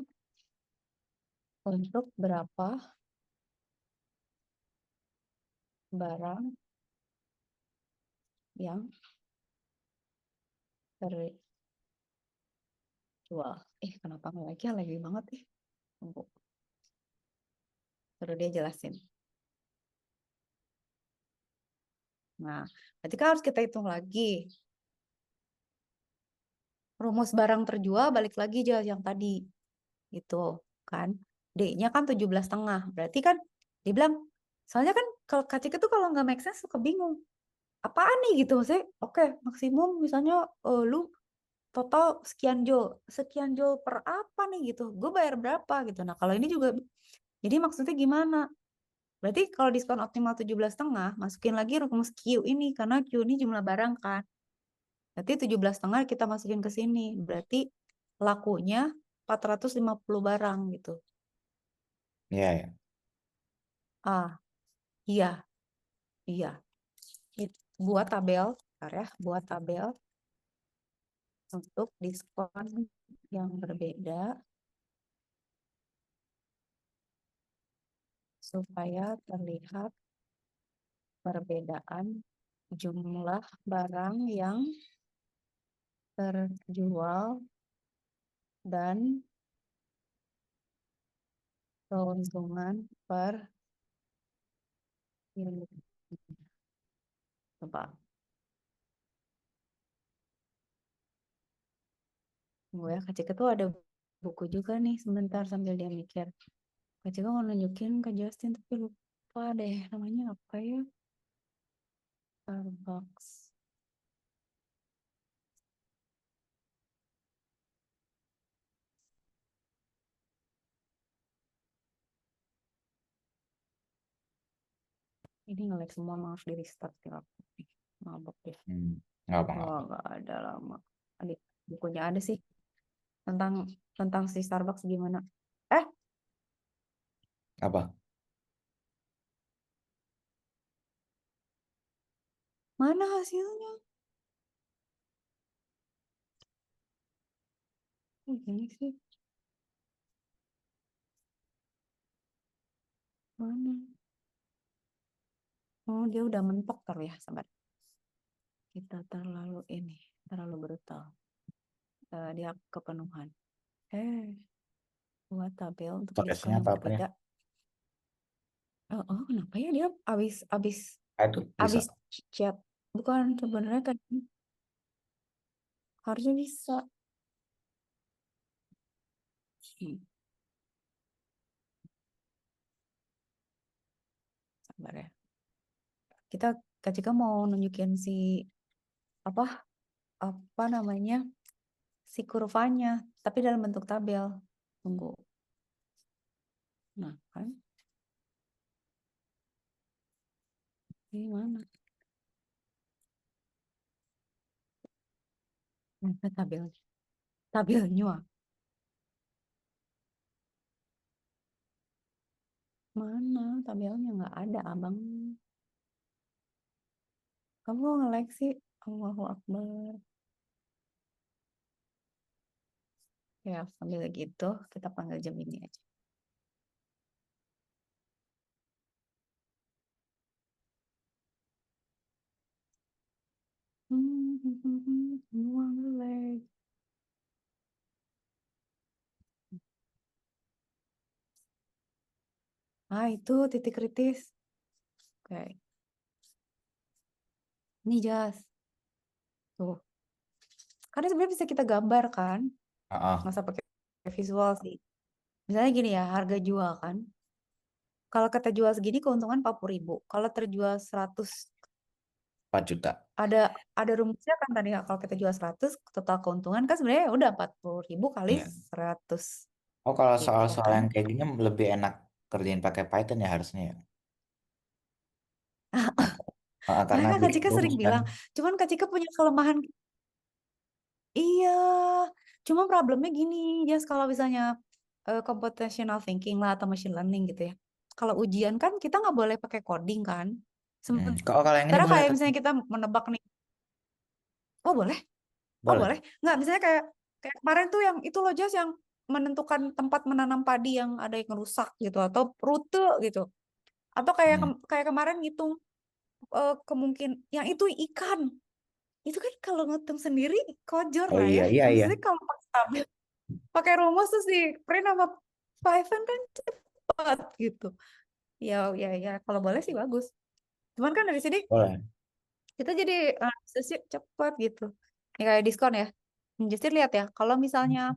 untuk berapa barang yang terjual. Kenapa nggak lagi banget nih? Tunggu. Terus dia jelasin. Nah, berarti kan harus kita hitung lagi. Rumus barang terjual balik lagi aja yang tadi. Itu kan. D-nya kan 17,5. Berarti kan dia bilang, soalnya kan kalau Kak itu kalau nggak make sense suka bingung. Apaan nih gitu maksudnya? Oke, maksimum misalnya lu total sekian joule per apa nih gitu. Gue bayar berapa gitu. Nah, kalau ini juga jadi maksudnya gimana? Berarti kalau diskon optimal 17,5, masukin lagi rumus Q ini karena Q ini jumlah barang kan. Berarti 17,5 kita masukin ke sini. Berarti lakunya 450 barang gitu. Iya, ya. Iya, iya. Buat tabel, bentar ya, buat tabel untuk diskon yang berbeda supaya terlihat perbedaan jumlah barang yang terjual dan keuntungan per unit. Coba gue ya, Kak Cika tuh ada buku juga nih sebentar sambil dia mikir. Kak Cika mau nunjukin ke Justin tapi lupa deh namanya apa ya. Starbucks. Ini nge-lag semua, mau harus di restart ya aku nih. Mabok deh. Nggak apa, nggak apa. Nggak ada lama. Adik, bukunya ada sih tentang tentang si Starbucks gimana. Eh, Apa? mana hasilnya? Gini sih. Mana? Oh, dia udah mentok terus ya, sabar. Kita terlalu brutal. Dia kepenuhan. Buat tabel untuk diskon Tugasnya yang apa ya? berbeda. Kenapa ya dia abis Aduh, bisa. chat? Bukan sebenarnya kan harusnya bisa. Kak Cika mau nunjukin apa apa namanya si kurvanya, tapi dalam bentuk tabel. Tunggu. Nah, kan? Ini mana? Nah, tabelnya. Tabelnya. Mana tabelnya? Nggak ada, Abang. Kamu nge-like sih? Allahu Akbar. Ya, sambil gitu, kita panggil Gemini aja. Semua nge-like. Ah, itu titik kritis. Oke. Ini jas. Tuh. Karena sebenarnya bisa kita gambar kan? Heeh, Nggak usah pakai visual sih. Misalnya gini ya, harga jual kan. Kalau kita jual segini keuntungan 40.000. Kalau terjual 100, 4 juta. ada rumusnya kan tadi ya, kalau kita jual 100, total keuntungan kan sebenarnya udah 40.000 kali Iya. 100 Oh, kalau gitu soal-soal kan. yang kayak gini lebih enak kerjain pakai Python ya harusnya ya. Karena Makanya Kak bikin Cika rumus sering kan. bilang, cuman Kak Cika punya kelemahan. Iya, cuma problemnya gini, Jas, kalau misalnya computational thinking lah atau machine learning gitu ya. Kalau ujian kan kita nggak boleh pakai coding kan. Kalau yang ini Sementara boleh kayak tapi misalnya kita menebak nih, oh boleh, oh boleh. boleh. Nggak, misalnya kayak kemarin tuh yang itu loh Jas, yang menentukan tempat menanam padi yang ada yang rusak gitu, atau rute gitu. Atau Hmm. kayak kemarin ngitung kemungkin yang itu ikan. Itu kan kalau ngitung sendiri kojor Oh lah iya ya. iya iya. Maksudnya kalau pakai rumus terus di print sama Python kan cepet gitu. Ya, ya, ya. Kalau boleh sih bagus. Cuman kan dari sini Boleh. kita jadi aksesnya cepet gitu. Ini kayak diskon ya. Jadi lihat ya, kalau misalnya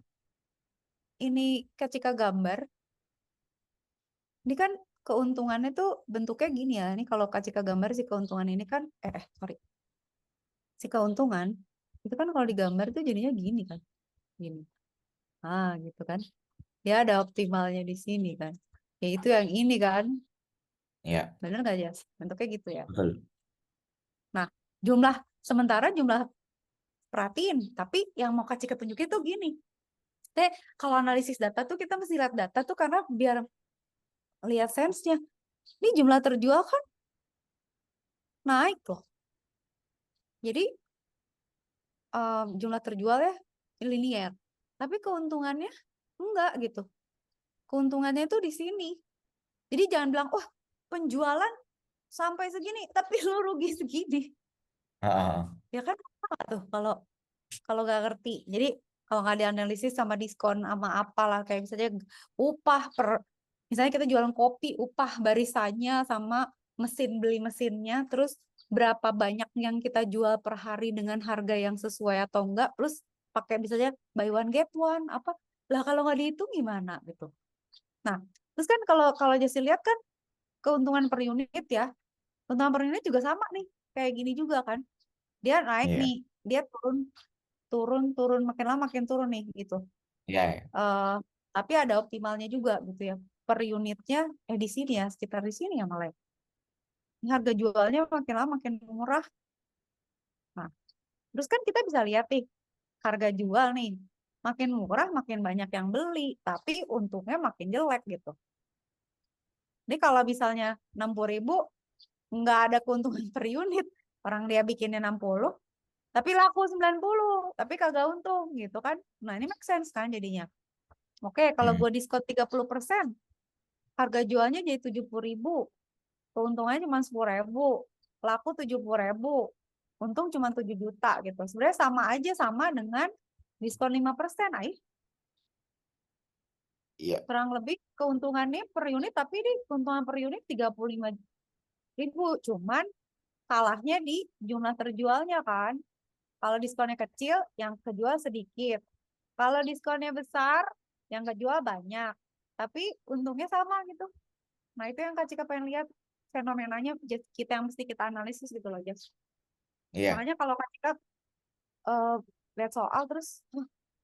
ini ketika gambar, ini kan keuntungannya tuh bentuknya gini ya. Ini kalau ketika gambar si keuntungan ini kan, sorry, si keuntungan itu kan kalau digambar tuh jadinya gini kan, gini. Gitu kan. Dia ada optimalnya di sini kan. Ya itu yang ini kan. Iya, Bener nggak ya? Bentuknya gitu ya. betul. Nah, sementara jumlah perhatiin, tapi yang mau kasih ketunjuk itu gini. Kalau analisis data tuh kita mesti lihat data tuh karena biar lihat sense-nya. Ini jumlah terjual kan naik loh. Jadi jumlah terjual ya linear. Tapi keuntungannya enggak gitu. Keuntungannya itu di sini. Jadi jangan bilang, wah penjualan sampai segini, tapi lu rugi segini. Heeh. Ya kan apa tuh kalau nggak ngerti. Jadi kalau nggak dianalisis sama diskon sama apalah kayak misalnya upah misalnya kita jualan kopi, upah barisannya sama beli mesinnya, terus berapa banyak yang kita jual per hari dengan harga yang sesuai atau enggak, plus pakai misalnya buy one get one apa lah, kalau nggak dihitung gimana gitu. Nah, terus kan kalau kalau Jesse lihat kan keuntungan per unit ya, keuntungan per unit juga sama nih kayak gini juga kan, dia naik Iya. nih, dia turun turun turun makin lama makin turun nih gitu. Iya, iya. eh tapi ada optimalnya juga gitu ya, per unitnya di sini ya, sekitar di sini ya malah ya. Ini harga jualnya makin lama makin murah. Nah, terus kan kita bisa lihat nih harga jual nih makin murah makin banyak yang beli, tapi untungnya makin jelek gitu. Ini kalau misalnya 60.000 nggak ada keuntungan per unit, orang dia bikinnya 60 tapi laku 90 tapi kagak untung gitu kan. Nah ini make sense kan jadinya. Oke, kalau Hmm. gue diskon 30%, harga jualnya jadi 70.000, keuntungannya cuma 10.000, laku 70.000, untung cuma 7 juta gitu. Sebenarnya sama aja, sama dengan diskon 5%. Iya. Kurang lebih keuntungannya per unit, tapi ini keuntungan per unit 35.000. Cuman kalahnya di jumlah terjualnya kan. Kalau diskonnya kecil, yang kejual sedikit. Kalau diskonnya besar, yang kejual banyak. Tapi untungnya sama gitu. Nah, itu yang Kak Cika pengen lihat. fenomenanya kita yang mesti kita analisis gitu loh, Jas. Iya. Makanya kalau ketika eh, lihat soal terus,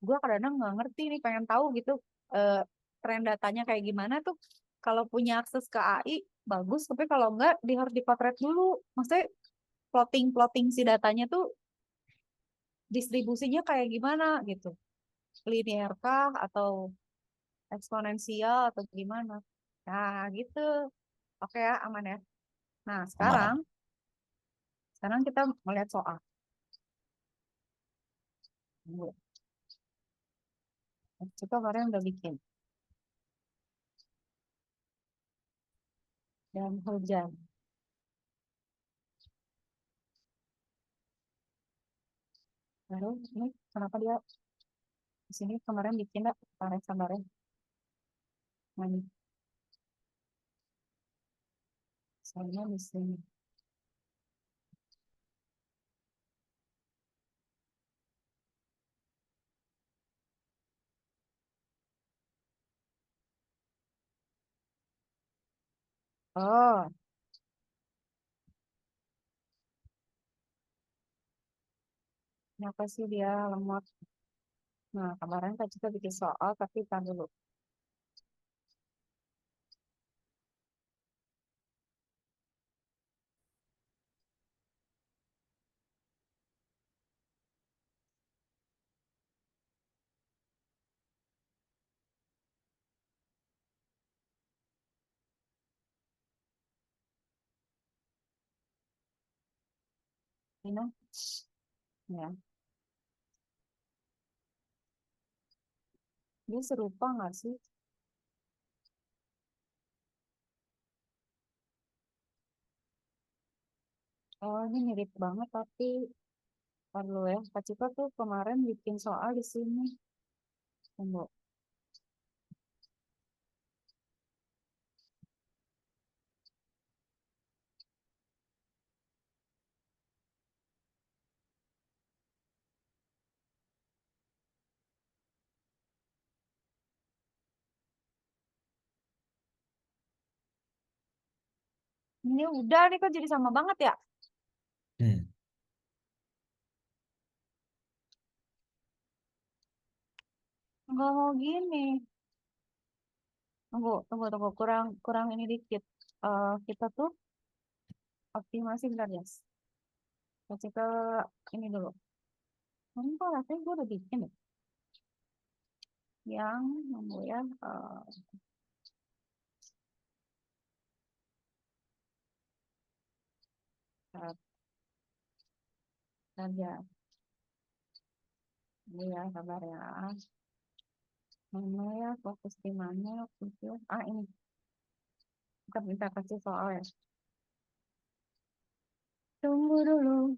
gue kadang-kadang nggak ngerti nih, pengen tahu gitu eh, tren datanya kayak gimana tuh. Kalau punya akses ke AI bagus, tapi kalau enggak harus dipotret dulu. Maksudnya plotting si datanya tuh distribusinya kayak gimana gitu. Linear kah atau eksponensial atau gimana? Nah, gitu. Oke ya, aman ya. Nah, sekarang Aman. sekarang kita melihat soal. Kita kemarin udah bikin. Dan hujan. Lalu ini kenapa dia di sini kemarin bikin enggak kemarin nah, ini. Saya di sini. Oh, kenapa sih dia lemot? Nah, kemarin Kak Cika bikin soal, tapi tahan dulu. Ini, ya. Dia serupa nggak sih? Oh, ini mirip banget, tapi perlu ya. Kak Cika tuh kemarin bikin soal di sini. Tunggu. Ini udah nih kok jadi sama banget ya? Hmm. Nggak mau gini. Tunggu. Kurang, kurang ini dikit. Kita tuh optimasi bentar ya. Kak Cika ini dulu. Ini kok rasanya gue udah bikin ya? Yang, nunggu ya. Saja. Ini ya, sabar ya. Mana ya, fokus di mana? Fokus. Ini. Kita minta kasih soal ya. Tunggu dulu.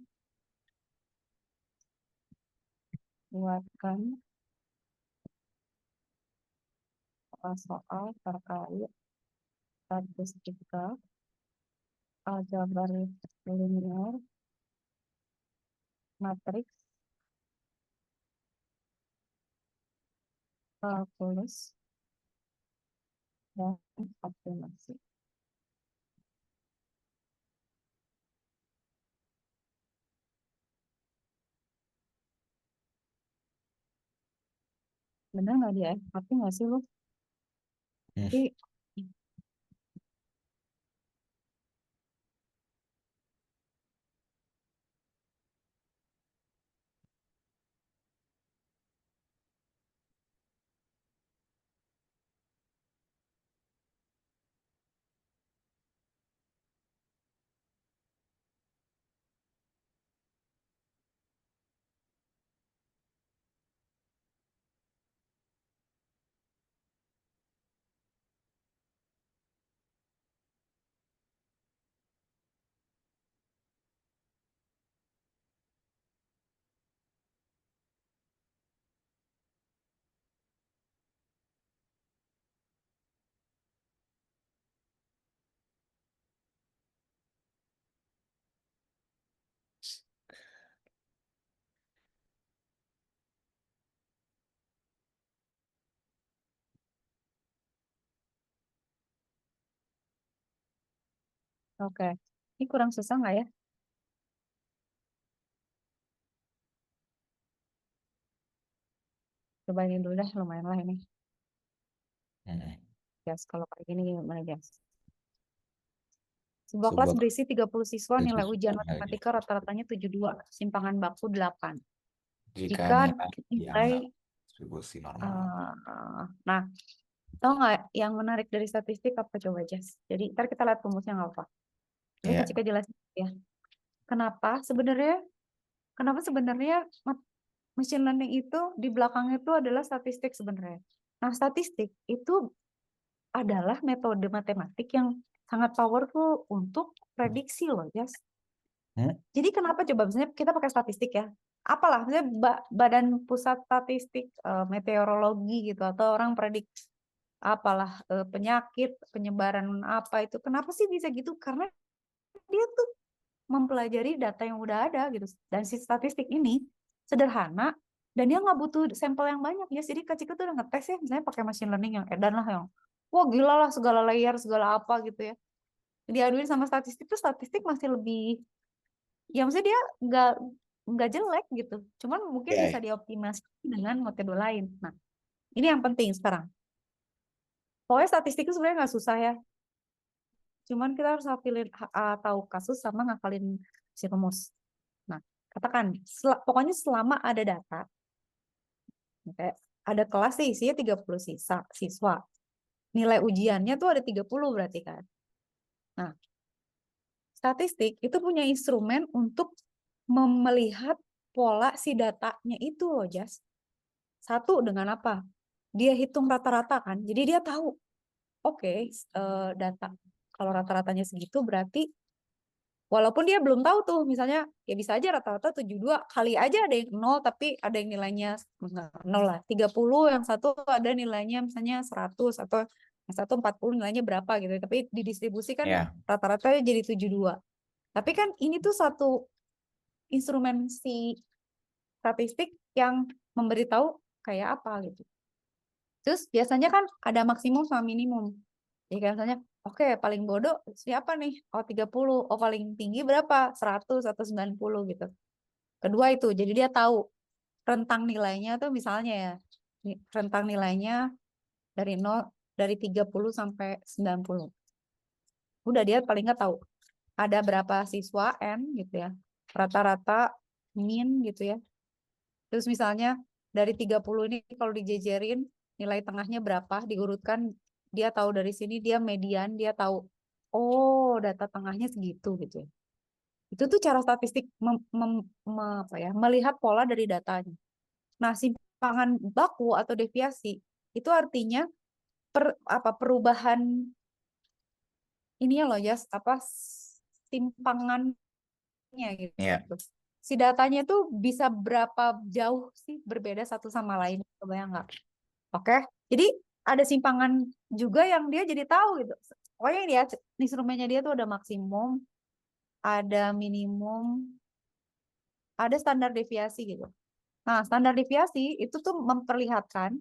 Buatkan soal terkait statistika, aljabar linear, matriks, kalkulus, dan optimasi. Bener nggak dia? Tapi nggak sih lu? Hmm. Tapi Oke. Ini kurang susah nggak ya? Coba ini dulu deh, lumayan lah ini. Mm-mm. Yes, kalau kayak gini gimana Jas? Sebuah kelas Sebuah berisi 30 siswa, tujuh nilai ujian lagi. matematika rata-ratanya 72, simpangan baku 8. Jika Jika nilai nilai, dianggap distribusi normal. nah, tau nggak yang menarik dari statistik apa coba Jas? Jadi ntar kita lihat rumusnya nggak apa. Tapi Iya. Kak Cika jelasin ya. Kenapa sebenarnya machine learning itu di belakang itu adalah statistik sebenarnya. Nah, statistik itu adalah metode matematik yang sangat powerful untuk prediksi loh, Jas. Hmm? Jadi kenapa coba misalnya kita pakai statistik ya? Apalah, misalnya Badan Pusat Statistik, meteorologi gitu, atau orang predik apalah penyakit, penyebaran apa itu. Kenapa sih bisa gitu? Karena dia tuh mempelajari data yang udah ada gitu. Dan si statistik ini sederhana dan dia nggak butuh sampel yang banyak ya. Jadi Kak Cika tuh udah ngetes ya, misalnya pakai machine learning yang edan lah yang wah gila lah segala layer segala apa gitu ya. Diaduin sama statistik tuh statistik masih lebih ya maksudnya dia nggak jelek gitu. Cuman mungkin bisa Iya. dioptimasi dengan metode lain. Nah, ini yang penting sekarang. Pokoknya statistik itu sebenarnya nggak susah ya. Cuman kita harus tahu kasus sama ngafalin si rumus. Nah, katakan, pokoknya selama ada data, kayak ada kelas sih isinya 30 siswa. Nilai ujiannya tuh ada 30 berarti kan. Nah, statistik itu punya instrumen untuk melihat pola si datanya itu loh, Jas. Satu dengan apa? Dia hitung rata-rata kan. Jadi dia tahu, oke, data kalau rata-ratanya segitu berarti walaupun dia belum tahu tuh, misalnya ya bisa aja rata-rata 72 kali aja ada yang 0 tapi ada yang nilainya enggak 0 lah, 30 yang satu ada nilainya misalnya 100 atau yang satu 40 nilainya berapa gitu. Tapi didistribusikan Iya. rata-rata jadi 72. Tapi kan ini tuh satu instrumen si statistik yang memberitahu kayak apa gitu. Terus biasanya kan ada maksimum sama minimum. Jadi kayak misalnya, oke, paling bodoh siapa nih? Oh, 30. Oh, paling tinggi berapa? 100 atau 90 gitu. Kedua itu, jadi dia tahu rentang nilainya tuh misalnya ya, rentang nilainya dari 0, dari 30 sampai 90. Udah dia paling nggak tahu ada berapa siswa N gitu ya. Rata-rata min gitu ya. Terus misalnya dari 30 ini kalau dijejerin nilai tengahnya berapa, diurutkan, dia tahu dari sini dia median, dia tahu oh data tengahnya segitu gitu ya. Itu tuh cara statistik melihat pola dari datanya. Nah, simpangan baku atau deviasi itu artinya perubahan ini ya loh, Jas, simpangannya gitu. Iya. Si datanya tuh bisa berapa jauh sih berbeda satu sama lain, kebayang nggak? Oke, jadi ada simpangan juga yang dia jadi tahu gitu. Pokoknya dia instrumennya dia tuh ada maksimum, ada minimum, ada standar deviasi gitu. Nah, standar deviasi itu tuh memperlihatkan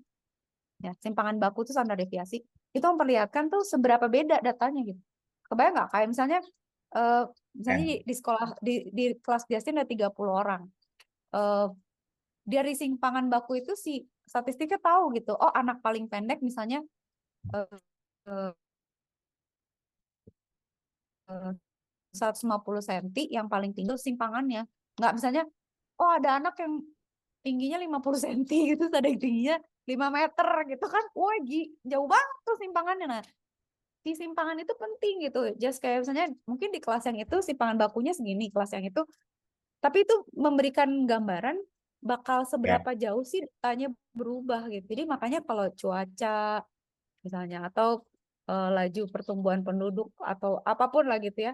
ya simpangan baku tuh standar deviasi itu memperlihatkan tuh seberapa beda datanya gitu. Kebayang nggak? Kayak misalnya eh, misalnya Iya. di sekolah di kelas Justin ada 30 orang. Eh, dari simpangan baku itu si statistiknya tahu gitu. Oh, anak paling pendek misalnya eh, eh, 150 cm yang paling tinggi simpangannya. Nggak misalnya, oh ada anak yang tingginya 50 cm gitu, ada yang tingginya 5 meter gitu kan. Wah, jauh banget tuh simpangannya. Nah, si simpangan itu penting gitu. Just kayak misalnya mungkin di kelas yang itu simpangan bakunya segini, kelas yang itu. Tapi itu memberikan gambaran bakal Iya. seberapa jauh sih datanya berubah gitu. Jadi makanya kalau cuaca misalnya atau laju pertumbuhan penduduk atau apapun lah gitu ya.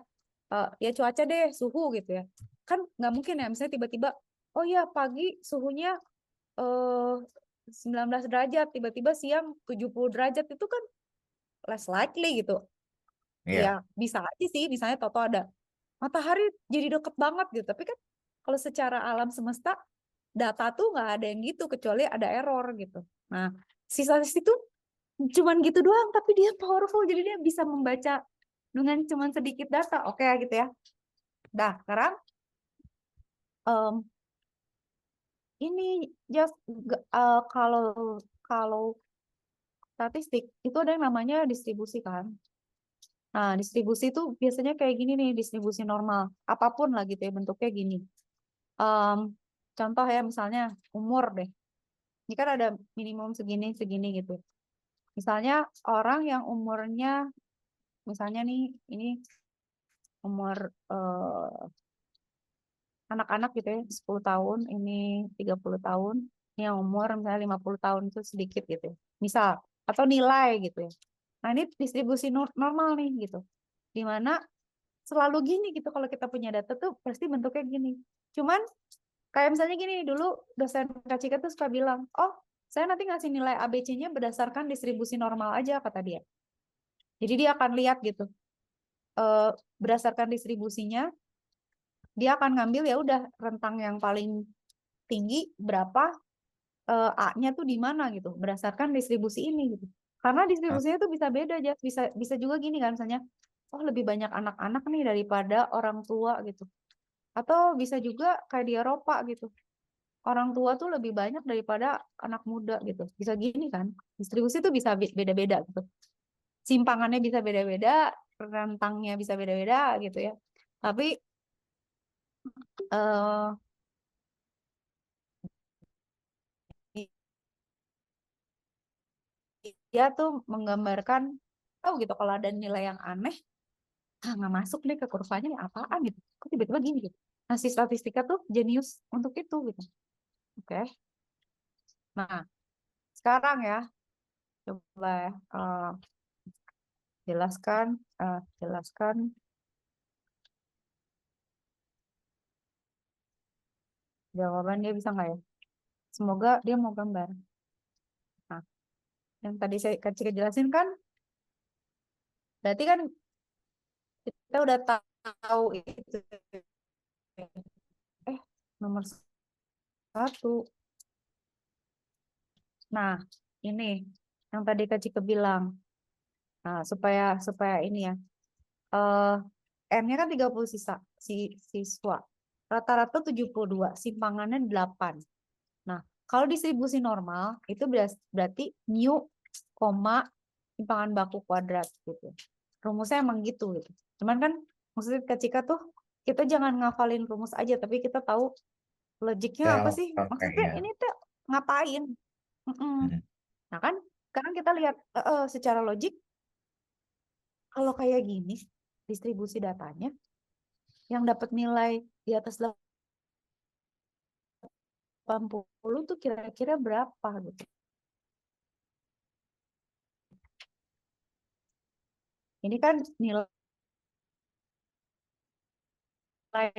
Ya cuaca deh, suhu gitu ya. Kan nggak mungkin ya misalnya tiba-tiba oh ya pagi suhunya eh 19 derajat, tiba-tiba siang 70 derajat itu kan less likely gitu. Ya Iya. bisa aja sih misalnya Toto ada matahari jadi deket banget gitu. Tapi kan kalau secara alam semesta data tuh nggak ada yang gitu kecuali ada error gitu. Nah, si statistik itu cuman gitu doang tapi dia powerful jadi dia bisa membaca dengan cuman sedikit data. Oke gitu ya. Nah, sekarang em, ini just kalau kalau statistik itu ada yang namanya distribusi kan. Nah, distribusi itu biasanya kayak gini nih, distribusi normal. Apapun lah gitu ya, bentuknya gini. Em, contoh ya, misalnya umur deh. Ini kan ada minimum segini, segini gitu. Misalnya orang yang umurnya, misalnya nih, ini umur anak-anak gitu ya, 10 tahun, ini 30 tahun, ini yang umur misalnya 50 tahun itu sedikit gitu ya. Misal, atau nilai gitu ya. Nah, ini distribusi normal nih gitu. Dimana selalu gini gitu kalau kita punya data tuh pasti bentuknya gini. Cuman kayak misalnya gini, dulu dosen Kak Cika tuh suka bilang, oh saya nanti ngasih nilai ABC-nya berdasarkan distribusi normal aja kata dia. Jadi dia akan lihat gitu, berdasarkan distribusinya, dia akan ngambil ya udah rentang yang paling tinggi berapa, A-nya tuh di mana gitu, berdasarkan distribusi ini gitu. Karena Ah, distribusinya tuh bisa beda aja, bisa juga gini kan, misalnya, oh lebih banyak anak-anak nih daripada orang tua gitu. Atau bisa juga kayak di Eropa gitu. Orang tua tuh lebih banyak daripada anak muda gitu. Bisa gini kan. Distribusi tuh bisa beda-beda gitu. Simpangannya bisa beda-beda, rentangnya bisa beda-beda gitu ya. Tapi eh dia tuh menggambarkan tahu gitu kalau ada nilai yang aneh, nggak masuk nih ke kurvanya nih apaan gitu. Kok tiba-tiba gini gitu. Nah, si statistika tuh jenius untuk itu gitu. Oke. Nah, sekarang ya coba ya, jelaskan jawaban dia bisa nggak ya? Semoga dia mau gambar. Nah, yang tadi saya kasih jelasin kan, berarti kan kita udah tahu itu. Eh, nomor satu. Nah, ini yang tadi Kak Cika bilang. Nah, supaya supaya ini ya. Eh, M-nya kan 30 siswa. Rata-rata 72, simpangannya 8. Nah, kalau distribusi normal itu berarti mu, koma, simpangan baku kuadrat gitu. Rumusnya emang gitu gitu. Cuman kan maksudnya ketika tuh kita jangan ngafalin rumus aja, tapi kita tahu logiknya apa Sel, sih? oke Maksudnya ya. ini tuh ngapain? Mm-mm. Hmm. Nah kan, sekarang kita lihat secara logik, kalau kayak gini distribusi datanya, yang dapat nilai di atas 80 tuh kira-kira berapa gitu. Ini kan nilai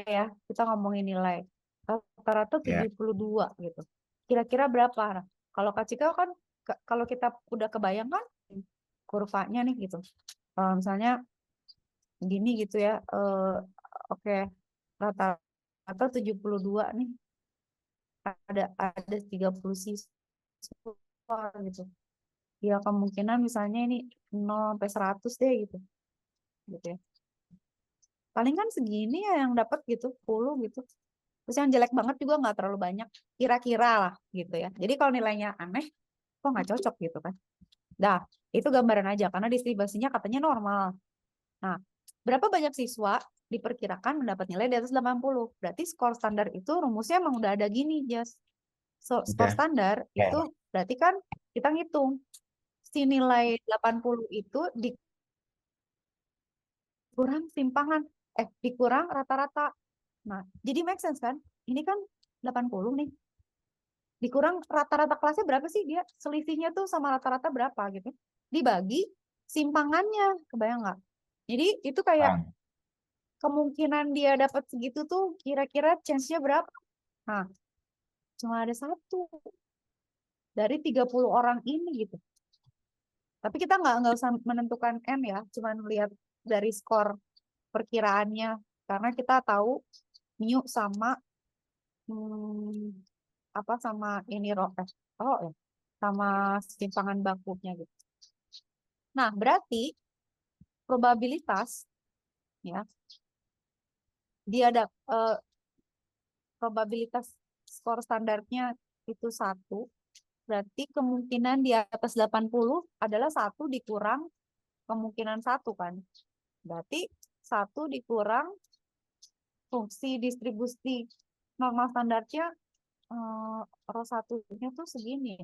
ya, kita ngomongin nilai. Rata-rata Ya. 72 gitu. Kira-kira berapa? Nah, kalau Kak Cika kan, kalau kita udah kebayang kan kurvanya nih gitu. Misalnya gini gitu ya, oke, rata-rata 72 nih, ada 30 siswa gitu. Ya kemungkinan misalnya ini 0 sampai 100 deh gitu. Gitu ya. Paling kan segini ya yang dapat gitu, 10 gitu. Terus yang jelek banget juga nggak terlalu banyak. Kira-kira lah gitu ya. Jadi kalau nilainya aneh, kok nggak cocok gitu kan. Dah, itu gambaran aja karena distribusinya katanya normal. Nah, berapa banyak siswa diperkirakan mendapat nilai di atas 80? Berarti skor standar itu rumusnya emang udah ada gini, Jas. So, skor Oke. standar itu Ya. berarti kan kita ngitung si nilai 80 itu dikurang simpangan, dikurang rata-rata. Nah, jadi make sense kan? Ini kan 80 nih. Dikurang rata-rata kelasnya berapa sih dia? Selisihnya tuh sama rata-rata berapa gitu. Dibagi simpangannya, kebayang nggak? Jadi itu kayak Bang. kemungkinan dia dapat segitu tuh kira-kira chance-nya berapa? Nah, cuma ada satu dari 30 orang ini gitu. Tapi kita nggak usah menentukan N ya, cuma lihat dari skor perkiraannya. Karena kita tahu mu sama hmm, apa sama ini ya, sama simpangan bakunya gitu. Nah, berarti probabilitas, ya, dia ada probabilitas skor standarnya itu 1, berarti kemungkinan di atas 80 adalah 1 dikurang kemungkinan 1 kan. Berarti 1 dikurang fungsi distribusi normal standarnya rho 1-nya tuh segini.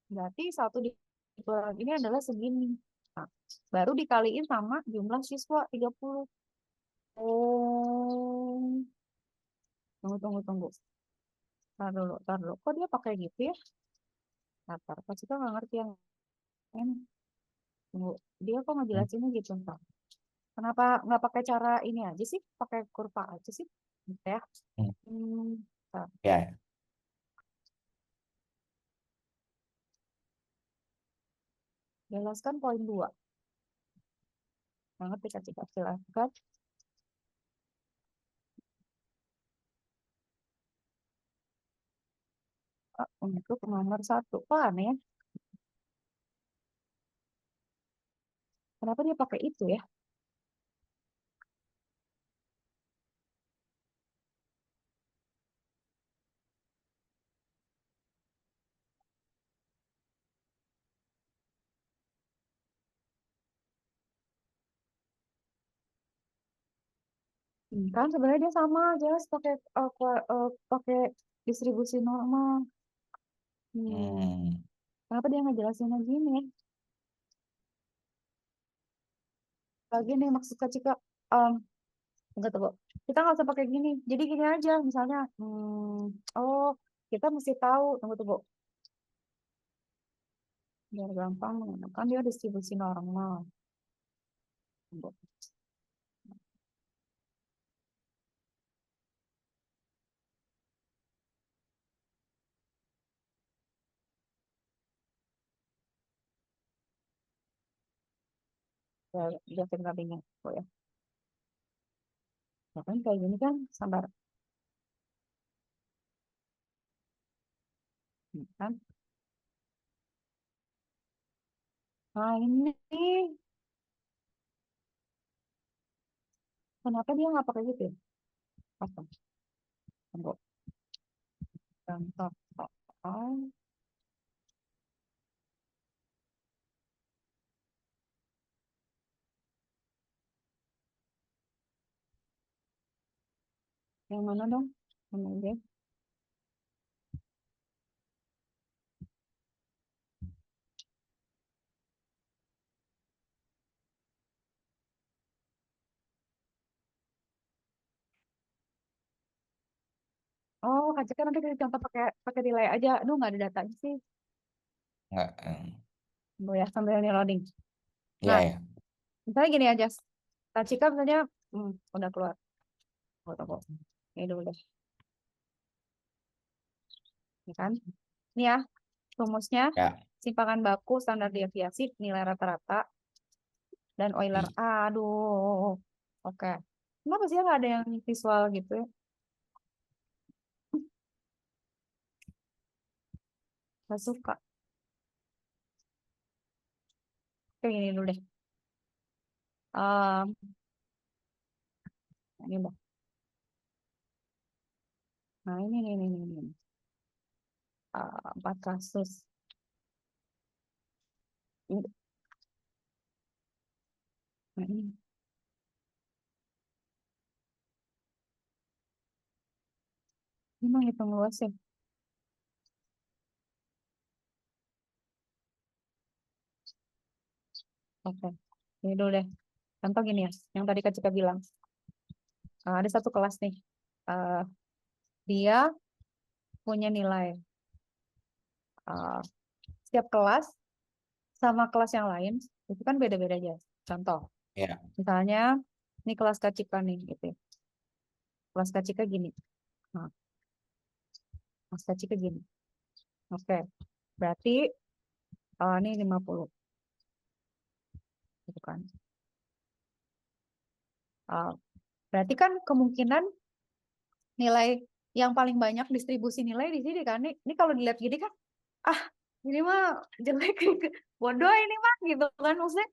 Berarti 1 dikurang ini adalah segini. Nah, baru dikaliin sama jumlah siswa 30. Oh, tunggu. Tar dulu. Kok dia pakai gitu ya? Tar, pasti kita nggak ngerti yang ini. Tunggu, dia kok ngejelasinnya gitu ntar. Kenapa nggak pakai cara ini aja sih? Pakai kurva aja sih? Gitu ya. Tar. Ya. Jelaskan poin 2. Nggak ngerti kan? Silahkan. Untuk nomor 1. Kok aneh ya? Kenapa dia pakai itu ya? Kan sebenarnya dia sama aja pakai pakai distribusi normal. Kenapa dia ngejelasinnya gini ya? Lagi nih maksud Kak Cika, tunggu. Kita nggak usah pakai gini. Jadi gini aja, misalnya, oh kita mesti tahu, tunggu. Biar gampang, kan dia distribusi normal. Tunggu. Biar kita bingung, oh ya. Nah, kan kayak gini kan, sabar. Kan? Nah ini, kenapa dia nggak pakai gitu ya? Apa? Tunggu. Contoh. Oh, yang mana dong? Mana dia? Oh, Kak Cika nanti kita contoh pakai delay aja. Aduh, nggak ada datanya sih. Nggak. Tunggu ya, sambil ini loading. Ya, Nah, ya. misalnya gini aja. Kak Cika misalnya, udah keluar. Tunggu. Ini dulu deh. Ya kan? Ini ya, rumusnya. Ya. Simpangan baku, standar deviasi, nilai rata-rata, dan Euler. Aduh. Oke. Kenapa sih nggak ada yang visual gitu ya? Gak suka. Kayak gini dulu deh. Um, ini Mbak. Nah, ini. 4 kasus. Nah, ini. Ini mah hitung luas ya. Oke. Ini dulu deh. Contoh gini ya. Yang tadi Kak Cika bilang. Ada satu kelas nih. Dia punya nilai. Setiap kelas sama kelas yang lain itu kan beda-beda aja. Contoh, Ya. misalnya ini kelas Kak Cika nih, gitu ya. Kelas Kak Cika gini. Nah, kelas Kak Cika gini. Oke, berarti ini 50. Gitu kan. Berarti kan kemungkinan nilai yang paling banyak distribusi nilai di sini kan. Ini kalau dilihat gini kan, ini mah jelek, bodoh ini mah gitu kan maksudnya.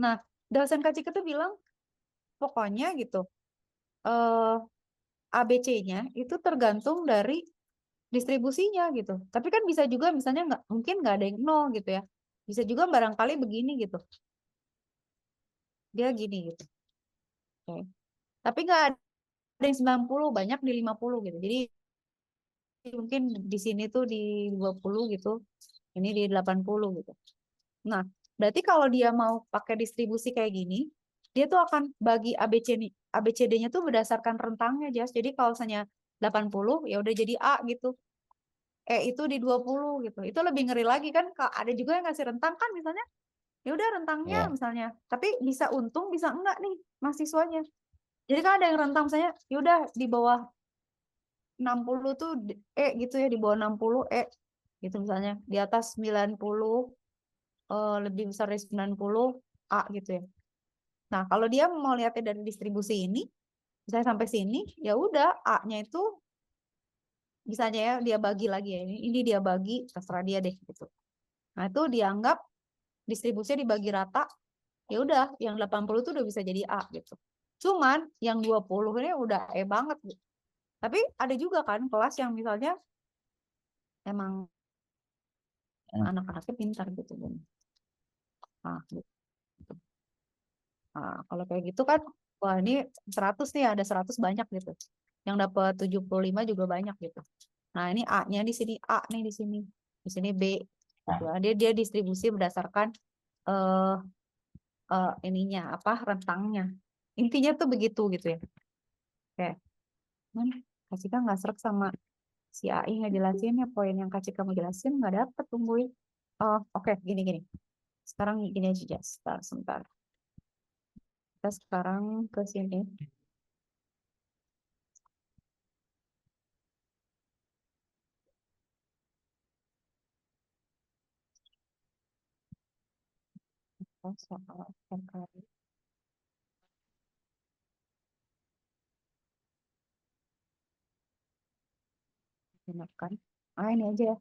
Nah, dosen Kak Cika tuh bilang pokoknya gitu eh ABC-nya itu tergantung dari distribusinya gitu. Tapi kan bisa juga misalnya mungkin nggak ada yang nol gitu ya. Bisa juga barangkali begini gitu. Dia gini gitu. Oke. Tapi nggak ada yang 90, banyak di 50 gitu. Jadi mungkin di sini tuh di 20 gitu. Ini di 80 gitu. Nah, berarti kalau dia mau pakai distribusi kayak gini, dia tuh akan bagi ABCD-nya tuh berdasarkan rentangnya, Jas. Jadi kalau misalnya 80 ya udah jadi A gitu. Itu di 20 gitu. Itu lebih ngeri lagi kan. Ada juga yang ngasih rentang kan misalnya. Ya udah rentangnya Iya. misalnya. Tapi bisa untung, bisa enggak nih mahasiswanya. Jadi kan ada yang rentang misalnya, ya udah di bawah 60 tuh gitu ya, di bawah 60 gitu misalnya. Di atas 90 lebih besar dari 90 A gitu ya. Nah, kalau dia mau lihatnya dari distribusi ini, misalnya sampai sini, ya udah A-nya itu misalnya ya dia bagi lagi ya. Ini dia bagi, terserah dia deh gitu. Nah, itu dianggap distribusinya dibagi rata, ya udah yang 80 itu udah bisa jadi A gitu. Cuman yang 20 ini udah banget gitu. Tapi ada juga kan kelas yang misalnya emang anak-anaknya pintar gitu. Nah, gitu. Nah, kalau kayak gitu kan, wah ini 100 nih, ada 100 banyak gitu. Yang dapat 75 juga banyak gitu. Nah, ini A-nya di sini, A nih di sini. Di sini B. Gitu. Nah, Dia distribusi berdasarkan eh ininya apa rentangnya. Intinya tuh begitu gitu ya. Oke. Kak Cika nggak serak sama si AI ngejelasin ya poin yang Kak Cika mau jelasin nggak dapet tungguin. Oh, oke, gini-gini. Sekarang gini aja, sebentar. Kita sekarang ke sini. Soal terkait gunakan. Ini aja ya,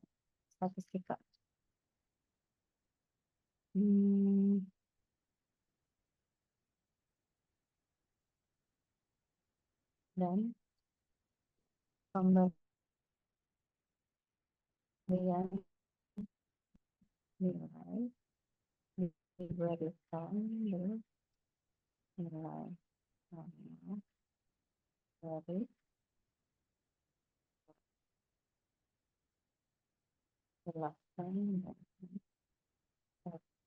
statistika. Dan pemberian nilai diberikan nilai sama dari delapan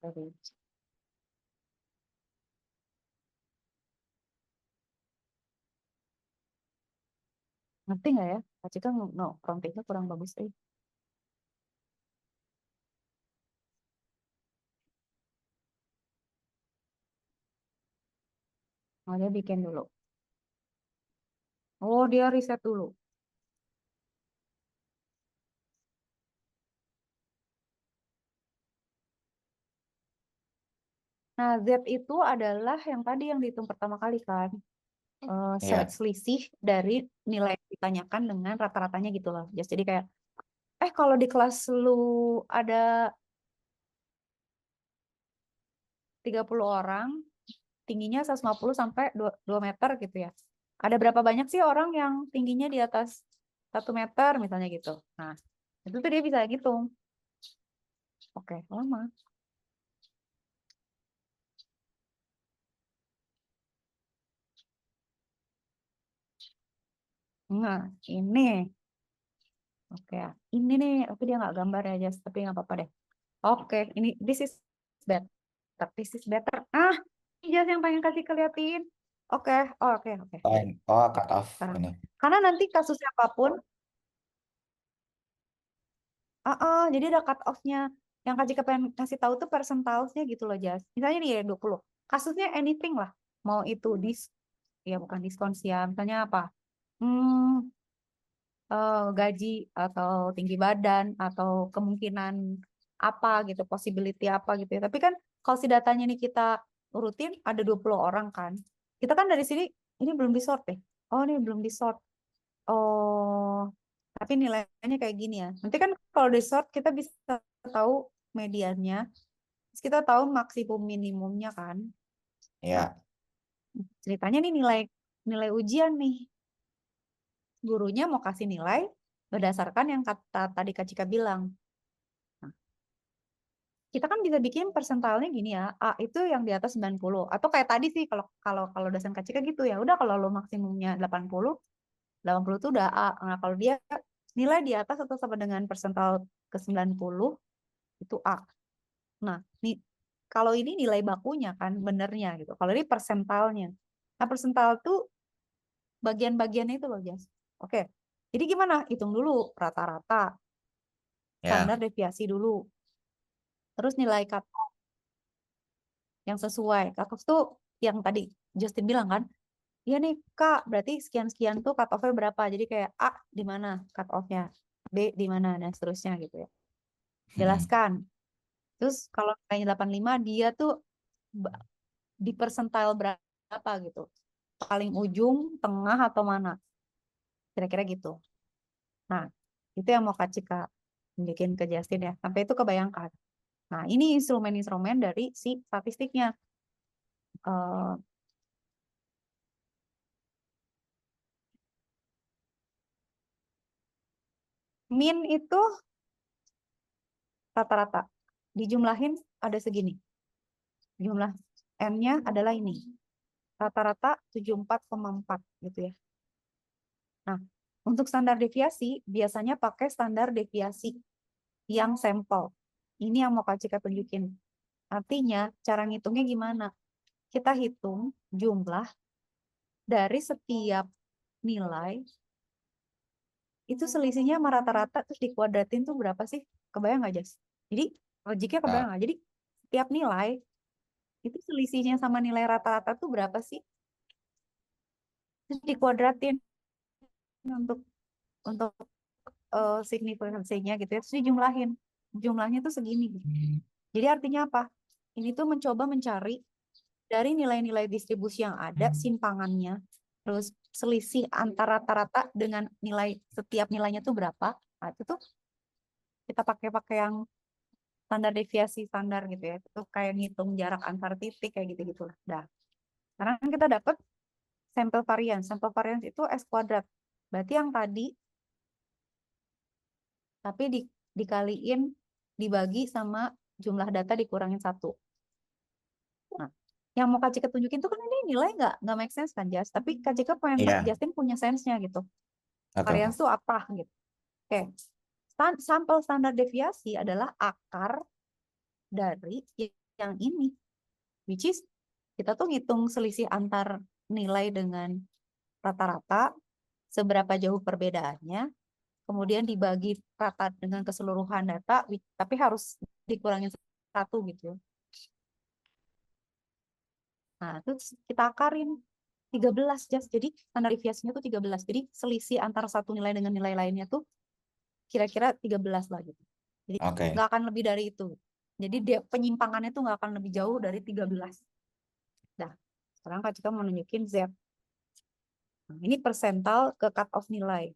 dari ngerti nggak ya? Kak Cika no, kontennya kurang bagus . Oh, dia bikin dulu. Oh, dia riset dulu. Nah, Z itu adalah yang tadi yang dihitung pertama kali kan. iya. Selisih dari nilai yang ditanyakan dengan rata-ratanya gitu loh. Jadi kayak, kalau di kelas lu ada 30 orang, tingginya 150 sampai 2 meter gitu ya. Ada berapa banyak sih orang yang tingginya di atas 1 meter misalnya gitu. Nah, itu tuh dia bisa hitung. Oke, lama. Nah, ini. Oke, ini nih, tapi dia nggak gambar ya, Jas. Tapi nggak apa-apa deh. Oke, ini this is better. This is better. Ini Jas yang pengen kasih keliatin. Oke, oke, oke. Oh, cut off Sekarang. ini. Karena nanti kasusnya apapun, jadi ada cut off-nya. Yang Kak Jika pengen kasih tahu tuh persentasenya gitu loh, Jas. Misalnya nih ya 20. Kasusnya anything lah. Mau itu ya bukan diskon sih ya. Misalnya apa? Hmm, gaji atau tinggi badan atau kemungkinan apa gitu, possibility apa gitu ya. Tapi kan kalau si datanya ini kita urutin ada 20 orang kan. Kita kan dari sini ini belum di-sort deh. Oh, ini belum di-sort. Oh, tapi nilainya kayak gini ya. Nanti kan kalau di-sort kita bisa tahu mediannya. Terus kita tahu maksimum minimumnya kan. Ya. Ceritanya nih nilai ujian nih. Gurunya mau kasih nilai berdasarkan yang tadi Kak Cika bilang. Nah, kita kan bisa bikin persentalnya gini ya, A itu yang di atas 90. Atau kayak tadi sih kalau kalau dosen Kak Cika gitu ya, udah kalau lo maksimumnya 80 itu udah A. Nah, kalau dia nilai di atas atau sama dengan persental ke 90 itu A. Nah, kalau ini nilai bakunya kan benernya gitu. Kalau ini persentalnya. Nah, persental tuh bagian-bagiannya itu loh, Jas. Oke. Jadi gimana? Hitung dulu rata-rata, standar Ya. deviasi dulu. Terus nilai cut off yang sesuai. Cut off tuh yang tadi Justin bilang kan, ya nih Kak, berarti sekian-sekian tuh cut off-nya berapa. Jadi kayak A di mana cut off-nya, B di mana, dan seterusnya gitu ya. Jelaskan. Terus kalau nilainya 85, dia tuh di persentil berapa gitu. Paling ujung, tengah, atau mana. Kira-kira gitu. Nah, itu yang mau Kak Cika bikin ke Justin ya. Sampai itu kebayangkan. Nah, ini instrumen-instrumen dari si statistiknya. Eh, min itu rata-rata. Dijumlahin ada segini. Jumlah M-nya adalah ini. Rata-rata 74,4 gitu ya. Nah, untuk standar deviasi, biasanya pakai standar deviasi yang sampel. Ini yang mau Kak Cika tunjukin. Artinya, cara ngitungnya gimana? Kita hitung jumlah dari setiap nilai, itu selisihnya sama rata-rata, terus dikuadratin tuh berapa sih? Kebayang nggak, Jas? Jadi, logiknya kebayang Ya. nggak? Jadi, setiap nilai, itu selisihnya sama nilai rata-rata tuh berapa sih? Terus dikuadratin untuk untuk signifikansinya gitu ya. Terus dijumlahin. Jumlahnya tuh segini. Gitu. Jadi artinya apa? Ini tuh mencoba mencari dari nilai-nilai distribusi yang ada, simpangannya, terus selisih antara rata-rata dengan nilai setiap nilainya tuh berapa. Nah, itu tuh kita pakai yang standar deviasi standar gitu ya. Itu kayak ngitung jarak antar titik kayak gitu-gitu lah. Dah. Sekarang kita dapat sampel variance. Sampel variance itu S kuadrat. Berarti yang tadi tapi dikaliin dibagi sama jumlah data dikurangin 1. Nah, yang mau Kak Cika tunjukin tuh kan ini nilai nggak make sense kan, Jas? Tapi Kak Cika pengen Iya. Justin punya sense-nya gitu. Atau Variance tuh apa gitu. Oke. Sampel standar deviasi adalah akar dari yang ini. Which is kita tuh ngitung selisih antar nilai dengan rata-rata, seberapa jauh perbedaannya, kemudian dibagi rata dengan keseluruhan data, tapi harus dikurangin 1 gitu. Nah, terus kita akarin 13, Jas. Jadi standar deviasinya tuh 13. Jadi selisih antara satu nilai dengan nilai lainnya tuh kira-kira 13 lah gitu. Jadi Oke. nggak akan lebih dari itu. Jadi dia penyimpangannya tuh nggak akan lebih jauh dari 13. Nah, sekarang Kak Cika mau nunjukin Z. Nah, ini persental ke cut off nilai.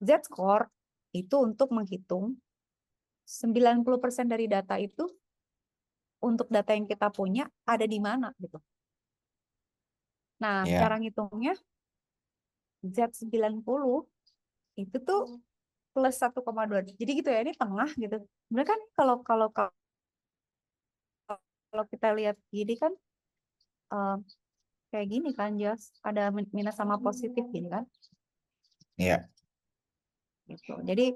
Z-score itu untuk menghitung 90% dari data itu untuk data yang kita punya ada di mana gitu. Nah, Ya. cara ngitungnya Z90 itu tuh plus 1,2. Jadi gitu ya, ini tengah gitu. Sebenarnya kan kalau kita lihat gini kan eh, kayak gini kan, Jas. Ada minus sama positif gini kan. Iya. Gitu. Jadi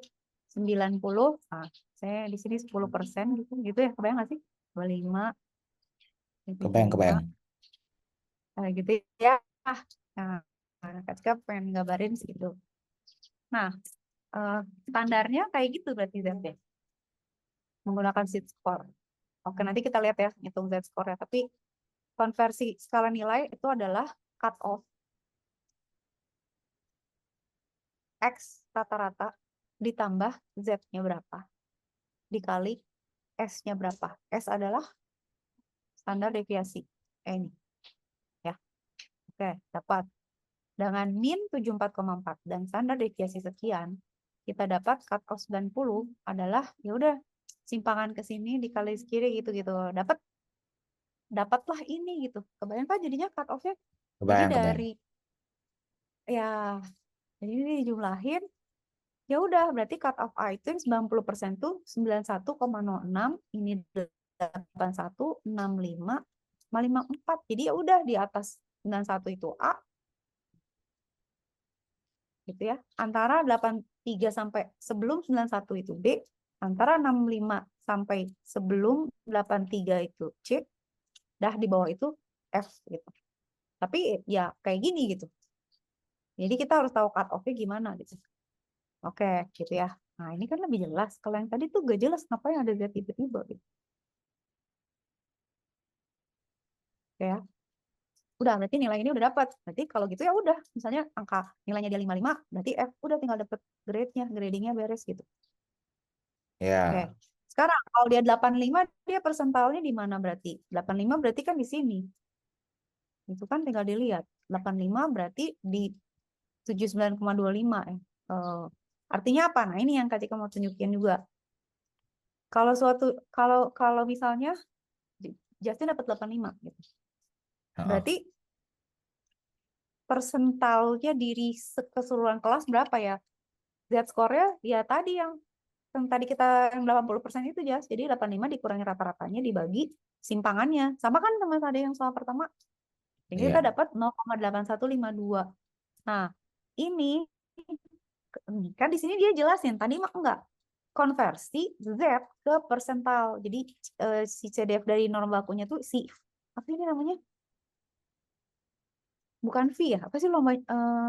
90, nah, saya di sini 10% gitu. Gitu ya, kebayang nggak sih? 25, Kebayang, 75, kebayang. gitu ya. Nah, Kak Cika pengen ngabarin segitu. Nah, standarnya kayak gitu berarti ZB. Menggunakan Z-score. Oke, nanti kita lihat ya, hitung Z-score-nya. Tapi konversi skala nilai itu adalah cut off X rata-rata ditambah Z-nya berapa. Dikali S-nya berapa. S adalah standar deviasi. Ini. Ya. Oke, dapat. Dengan min 74,4 dan standar deviasi sekian, kita dapat cut off 90 adalah, ya udah simpangan ke sini dikali kiri gitu-gitu. Dapat dapatlah ini gitu. Kebayang kan jadinya cut off-nya. Jadi Kebayang, kebayang. dari ya jadi ini dijumlahin ya udah berarti cut off A itu yang 90% tuh 91,06, ini 8165 sama 54. Jadi ya udah di atas 91 itu A gitu ya. Antara 83 sampai sebelum 91 itu B, antara 65 sampai sebelum 83 itu C, dah di bawah itu F gitu. Tapi ya kayak gini gitu. Jadi kita harus tahu cut off-nya gimana gitu. Oke, gitu ya. Nah, ini kan lebih jelas. Kalau yang tadi tuh gak jelas ngapain ada Z tiba-tiba gitu. Oke ya. Udah, berarti nilai ini udah dapat. Berarti kalau gitu ya udah. Misalnya angka nilainya dia 55, berarti F udah tinggal dapat grade-nya, gradingnya beres gitu. Oke. Ya, Sekarang kalau dia 85, dia persentalnya di mana berarti? 85 berarti kan di sini. Itu kan tinggal dilihat. 85 berarti di 79,25 ya. Artinya apa? Nah, ini yang Kak Cika mau tunjukin juga. Kalau misalnya Justin dapat 85 gitu. Berarti persentalnya diri keseluruhan kelas berapa ya? Z-score-nya ya tadi yang tadi kita yang 80% itu Jas. Jadi 85 dikurangi rata-ratanya dibagi simpangannya. Sama kan sama tadi yang soal pertama. Jadi kita iya. dapat 0,8152. Nah, ini kan di sini dia jelasin tadi mah enggak. Konversi Z ke persental. Jadi si CDF dari norm bakunya tuh si apa ini namanya? Bukan V ya? Apa sih lomba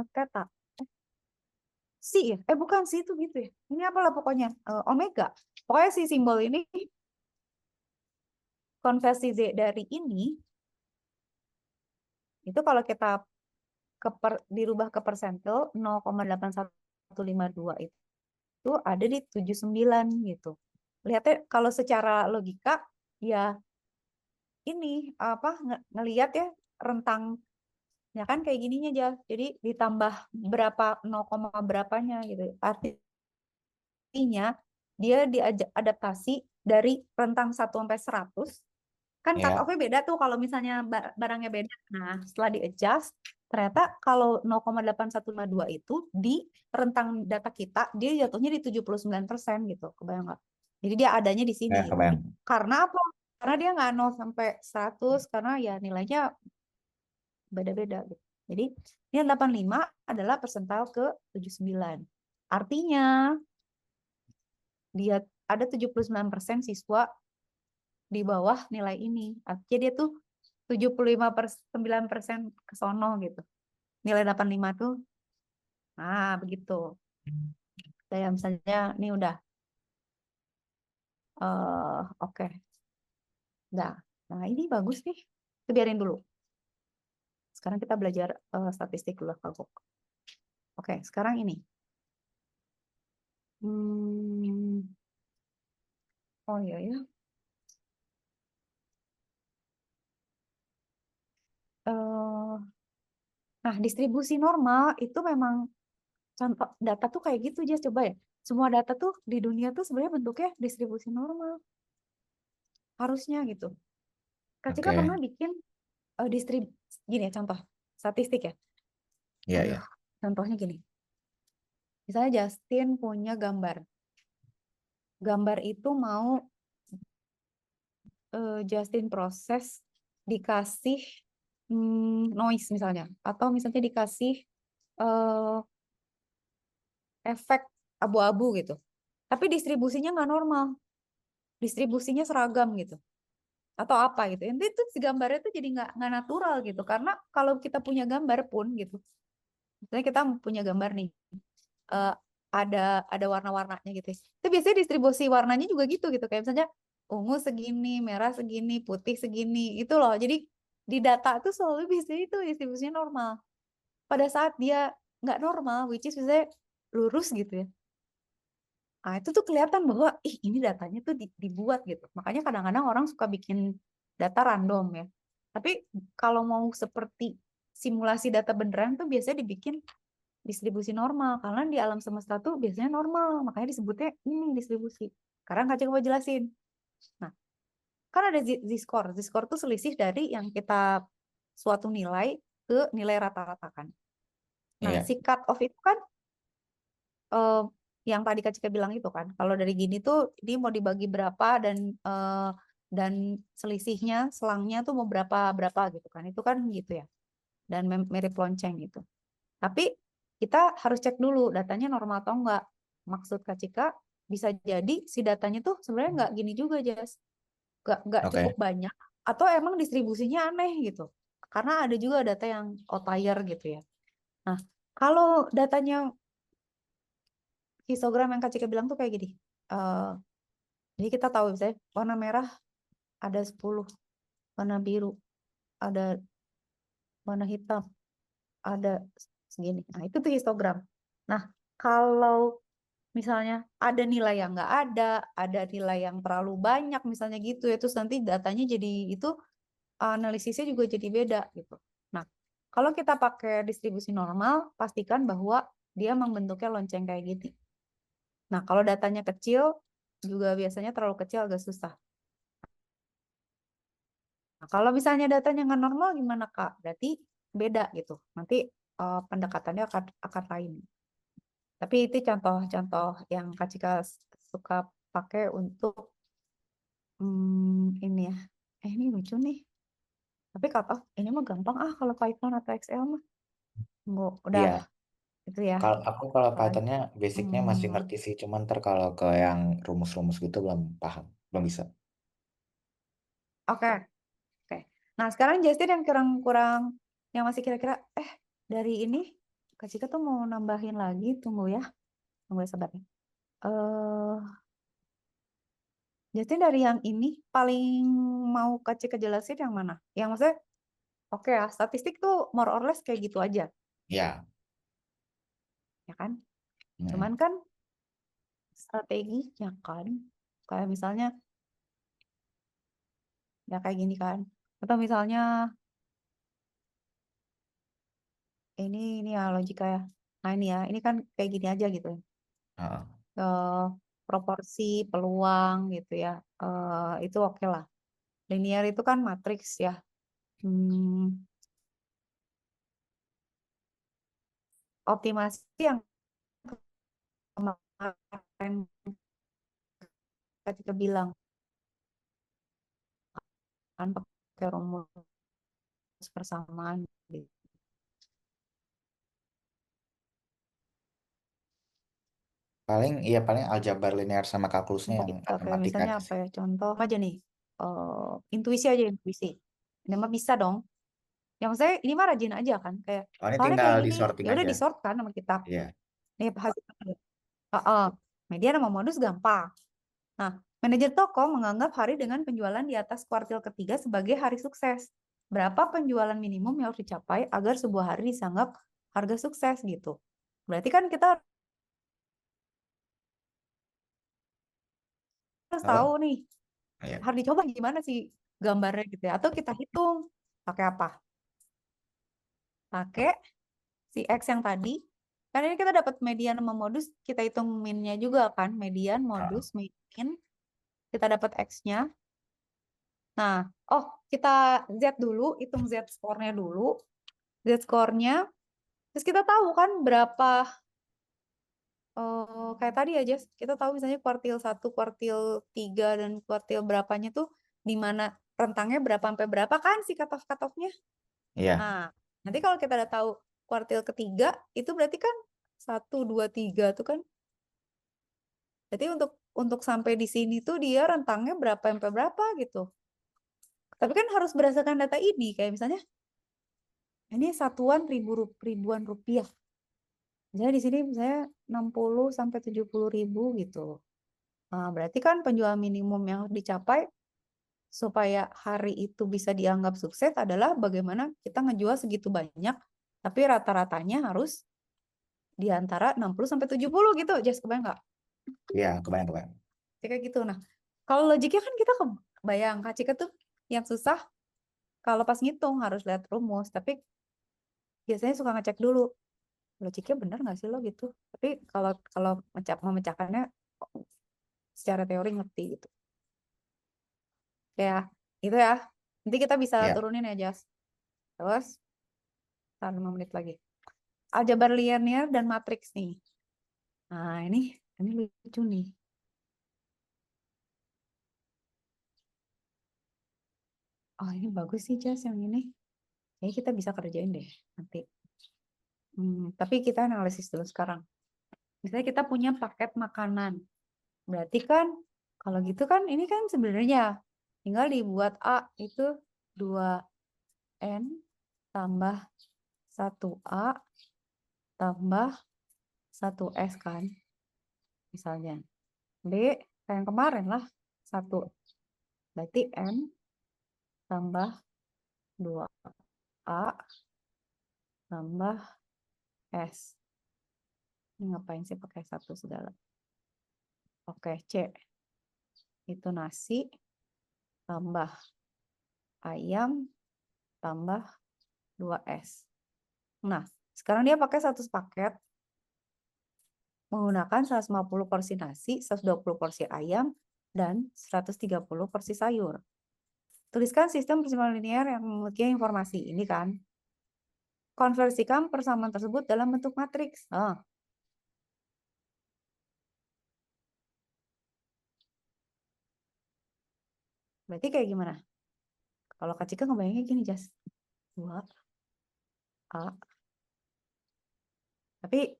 theta? Si ya? Bukan si itu gitu ya. Ini apalah pokoknya omega. Pokoknya si simbol ini konversi Z dari ini itu kalau kita dirubah ke persentil 0,8152 itu ada di 79 gitu. Lihatnya kalau secara logika ya ini apa ngelihat ya rentang ya kan kayak gininya aja. Jadi ditambah berapa 0, berapanya gitu. Artinya dia diadaptasi dari rentang 1 sampai 100. Kan cut Ya. off-nya beda tuh kalau misalnya barangnya beda. Nah, setelah di-adjust, ternyata kalau 0,8152 itu di rentang data kita, dia jatuhnya di 79% gitu. Kebayang nggak? Jadi dia adanya di sini Ya, gitu. kebayang. Karena apa? Karena dia nggak 0 sampai 100, karena ya nilainya beda-beda gitu. Jadi ini 85 adalah persental ke 79. Artinya dia ada 79% siswa di bawah nilai ini. Artinya dia tuh 75,9% ke sono gitu. Nilai 85 tuh, nah begitu. Kayak misalnya, ini udah, oke. Nah, nah ini bagus nih. Itu biarin dulu. Sekarang kita belajar statistik dulu, Kak. Oke, sekarang ini. Oh iya ya. Nah, distribusi normal itu memang contoh data tuh kayak gitu aja coba ya. Semua data tuh di dunia tuh sebenarnya bentuknya distribusi normal. Harusnya gitu. Kak Cika Oke. pernah bikin gini ya contoh statistik ya. Iya, iya. Contohnya gini. Misalnya Justin punya gambar. Gambar itu mau Justin proses dikasih noise misalnya atau misalnya dikasih efek abu-abu gitu. Tapi distribusinya nggak normal. Distribusinya seragam gitu. Atau apa gitu. Itu si gambarnya tuh jadi nggak natural gitu. Karena kalau kita punya gambar pun gitu. Misalnya kita punya gambar nih. eh, ada warna-warnanya gitu. Itu biasanya distribusi warnanya juga gitu kayak misalnya ungu segini, merah segini, putih segini itu loh. Jadi di data itu selalu biasanya itu distribusinya normal. Pada saat dia nggak normal, which is biasanya lurus gitu ya. Nah, itu tuh kelihatan bahwa ini datanya tuh dibuat gitu. Makanya kadang-kadang orang suka bikin data random ya. Tapi kalau mau seperti simulasi data beneran tuh biasanya dibikin distribusi normal karena di alam semesta tuh biasanya normal, makanya disebutnya ini distribusi. Sekarang Kak Cika mau jelasin. Nah, kan ada z-score. Z-score itu selisih dari yang kita suatu nilai ke nilai rata-rata kan. Nah, Iya. si cut off itu kan eh, yang tadi Kak Cika bilang itu kan, kalau dari gini tuh ini mau dibagi berapa dan selisihnya selangnya tuh mau berapa berapa gitu kan, itu kan gitu ya, dan mirip lonceng gitu. Tapi kita harus cek dulu datanya normal atau enggak. Maksud Kak Cika bisa jadi si datanya tuh sebenarnya nggak gini juga, Jas, nggak cukup Oke. banyak, atau emang distribusinya aneh gitu. Karena ada juga data yang outlier gitu ya. Nah, kalau datanya histogram yang Kak Cika bilang tuh kayak gini. Eh, jadi kita tahu misalnya warna merah ada 10, warna biru ada, warna hitam ada segini. Nah, itu tuh histogram. Nah, kalau misalnya ada nilai yang nggak ada nilai yang terlalu banyak misalnya gitu ya, terus nanti datanya jadi itu analisisnya juga jadi beda gitu. Nah, kalau kita pakai distribusi normal, pastikan bahwa dia membentuknya lonceng kayak gitu. Nah, kalau datanya kecil, juga biasanya terlalu kecil agak susah. Nah, kalau misalnya datanya nggak normal gimana Kak? Berarti beda gitu. Nanti pendekatannya akan lain. Tapi itu contoh-contoh yang Kak Cika suka pakai untuk ini ya. Ini lucu nih. Tapi kata ini mah gampang kalau Python atau Excel mah. Nggak, udah Iya. itu ya. Kalau Apalagi. Pythonnya basicnya masih Hmm, ngerti sih, cuman ntar kalau ke yang rumus-rumus gitu belum paham, belum bisa. oke, oke. Nah, sekarang Justin yang kurang-kurang yang masih kira-kira dari ini Kak Cika tuh mau nambahin lagi, tunggu ya. Tunggu ya, sabar ya. Justin dari yang ini paling mau Kak Cika jelasin yang mana? Yang maksudnya oke ya, statistik tuh more or less kayak gitu aja, Ya. ya kan? Hmm. Cuman kan strateginya kan, kayak misalnya ya kayak gini kan. Atau misalnya ini ya logika ya. Nah ini ya, ini kan kayak gini aja gitu. Heeh. Eh, proporsi, peluang gitu ya. Itu oke lah. Linear itu kan matriks ya. Hmm, optimasi yang kemarin ketika bilang kan pakai rumus persamaan gitu. Paling aljabar linear sama kalkulusnya Contoh yang kita kayak matematika misalnya aja apa sih. ya? Contoh aja nih. Intuisi aja intuisi. Ini mah bisa dong. Yang saya ini mah rajin aja kan kayak Oh, ini soalnya tinggal kayak di gini. sorting Ya udah aja. di sort kan sama kita. Iya. Nih hasil. Heeh. Median sama modus gampang. Nah, manajer toko menganggap hari dengan penjualan di atas kuartil ketiga sebagai hari sukses. Berapa penjualan minimum yang harus dicapai agar sebuah hari dianggap harga sukses gitu. Berarti kan kita harus tahu Halo? nih, Iya. harus dicoba gimana sih gambarnya gitu ya. Atau kita hitung pakai apa? Pakai si X yang tadi. Kan ini kita dapat median sama modus, kita hitung minnya juga kan, median, Heeh. modus, min, kita dapat X-nya. Nah, kita Z dulu, hitung Z score-nya dulu. Z score-nya, terus kita tahu kan berapa, kayak tadi aja, kita tahu misalnya kuartil 1, kuartil 3, dan kuartil berapanya tuh di mana rentangnya berapa sampai berapa kan si cutoff-cutoff-nya. Iya. Nah, nanti kalau kita udah tahu kuartil ketiga, itu berarti kan 1, 2, 3 tuh kan. Jadi untuk sampai di sini tuh dia rentangnya berapa sampai berapa gitu. Tapi kan harus berdasarkan data ini, kayak misalnya ini satuan ribuan rupiah. Misalnya di sini misalnya 60 sampai 70 ribu gitu. Nah, berarti kan penjualan minimum yang harus dicapai supaya hari itu bisa dianggap sukses adalah bagaimana kita ngejual segitu banyak, tapi rata-ratanya harus di antara 60 sampai 70 gitu. Just kebayang nggak? Iya, kebayang-kebayang. Kayak gitu. Nah, kalau logiknya kan kita kebayang, Kak Cika tuh yang susah kalau pas ngitung harus lihat rumus, tapi biasanya suka ngecek dulu logiknya benar nggak sih lo gitu. Tapi kalau kalau memecahkannya secara teori ngerti gitu. Ya, Itu ya. Nanti kita bisa Ya. turunin ya, Jas. Terus, 5 menit lagi. Aljabar linear dan matriks nih. Nah, ini lucu nih. Oh, ini bagus sih, Jas, yang ini. Kayaknya kita bisa kerjain deh nanti. Tapi kita analisis dulu sekarang. Misalnya kita punya paket makanan. Berarti kan, kalau gitu kan, ini kan sebenarnya tinggal dibuat A itu 2N tambah 1A tambah 1S kan. Misalnya. B, kayak yang kemarin lah. 1. Berarti N tambah 2A tambah S. Ini ngapain sih pakai 1 segala? Oke, C. Itu nasi tambah ayam tambah 2S. Nah, sekarang dia pakai 100 paket menggunakan 150 porsi nasi, 120 porsi ayam, dan 130 porsi sayur. Tuliskan sistem persamaan linear yang memiliki informasi ini kan. Konversikan persamaan tersebut dalam bentuk matriks. Berarti kayak gimana? Kalau Kak Cika ngebayangnya gini, Jas. 2A. Tapi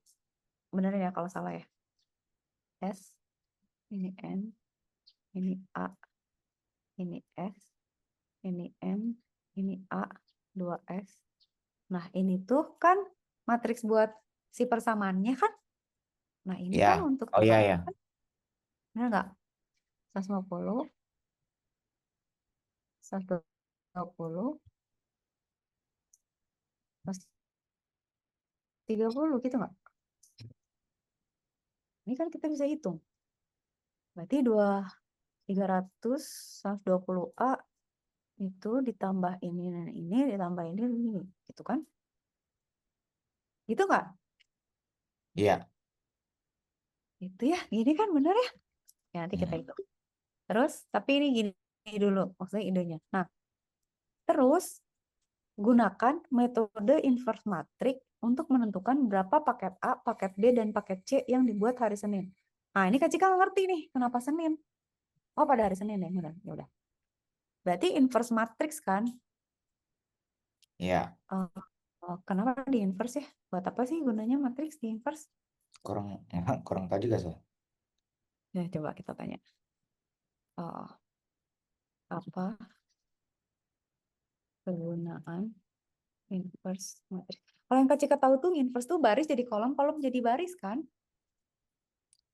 bener ya kalau salah ya. S, ini N, ini A, ini S, ini M, ini A, 2S. Nah, ini tuh kan matriks buat si persamaannya kan. Nah, ini Ya. kan untuk Oh iya ya. kan, bener nggak? 150, 120, 130 gitu nggak? Ini kan kita bisa hitung. Berarti 300, 120A itu ditambah ini dan ini, ditambah ini, gitu kan? Gitu nggak? Iya. Itu ya, gini kan bener ya? Ya, nanti kita Hmm. hitung. Terus, tapi ini gini dulu, maksudnya idenya. Nah, terus gunakan metode inverse matrix untuk menentukan berapa paket A, paket B, dan paket C yang dibuat hari Senin. Nah, ini Kak Cika ngerti nih, kenapa Senin? Oh, pada hari Senin ya, ya udah. Berarti inverse matrix kan? Iya. Kenapa di inverse ya? Buat apa sih gunanya matrix di inverse? Kurang kurang tahu juga soal. Ya, coba kita tanya. Apa kegunaan inverse matrix? Kalau yang Kak Cika tahu tuh inverse tuh baris jadi kolom, kolom jadi baris kan?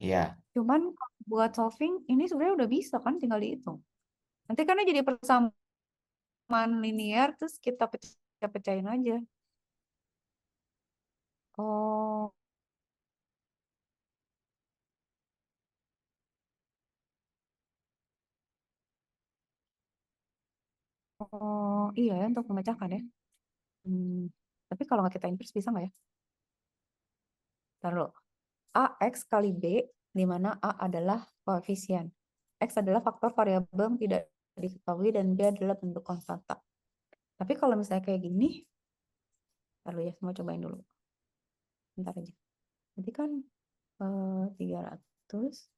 Iya. Cuman buat solving ini sebenarnya udah bisa kan, tinggal dihitung. Nanti karena jadi persamaan linear terus kita pecah-pecahin aja. Oh, iya ya untuk memecahkan ya. Tapi kalau nggak kita inverse bisa nggak ya? Taruh AX kali B, di mana A adalah koefisien. X adalah faktor variabel yang tidak diketahui dan B adalah bentuk konstanta. Tapi kalau misalnya kayak gini, taruh ya, semua cobain dulu. Bentar aja. Nanti kan 300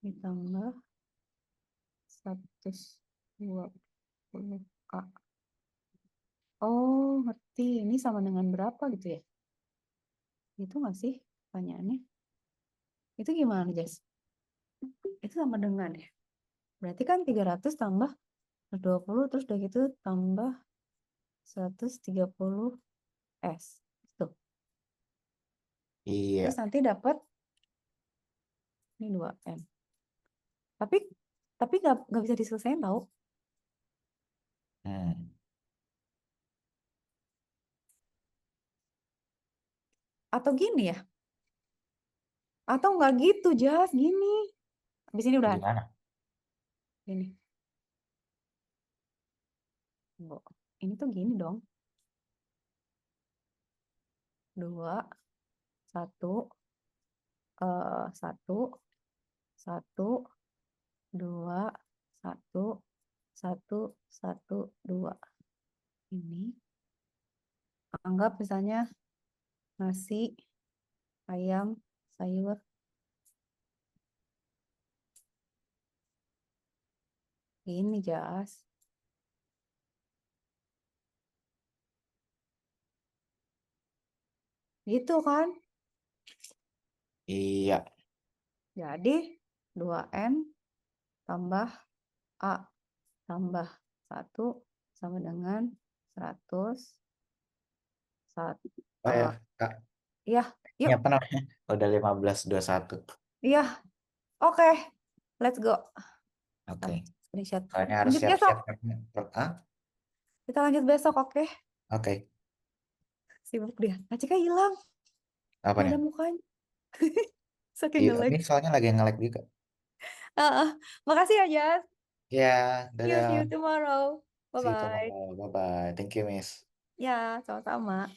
ditambah 120K. Oh, ngerti. Ini sama dengan berapa gitu ya? Itu nggak sih pertanyaannya? Itu gimana, Jess? Itu sama dengan ya? Berarti kan 300 tambah 120, terus udah gitu tambah 130 S. Tuh. Iya. Terus nanti dapat ini 2M. Tapi nggak bisa diselesaikan tau. Hmm. Atau gini ya? Atau nggak gitu, Jas. Gini. Habis ini udah. Gimana? Gini. Ini tuh gini dong. 2, 1, 1, 1, 2, 1, 1, 1, 2. Ini. Anggap misalnya nasi, ayam, sayur. Ini Jas. Gitu kan? Iya. Jadi 2N tambah A tambah 1 sama dengan 100. Oh ya, Kak. Iya, Ini yuk. apa namanya? Udah 15.21. Iya, oke. Let's go. Oke. Screenshot. Soalnya harus Lanjut siap-siap. besok. Ah, Kita lanjut besok, oke? oke. Sibuk dia. Acika hilang. Apa Gak nih? ada mukanya. Saking Iya, nge-lag. ini soalnya lagi nge-lag juga. Makasih ya, Jas. Ya, See you dadah. tomorrow. See you Bye-bye. tomorrow. Bye-bye. Thank you, Miss. Ya, sama-sama.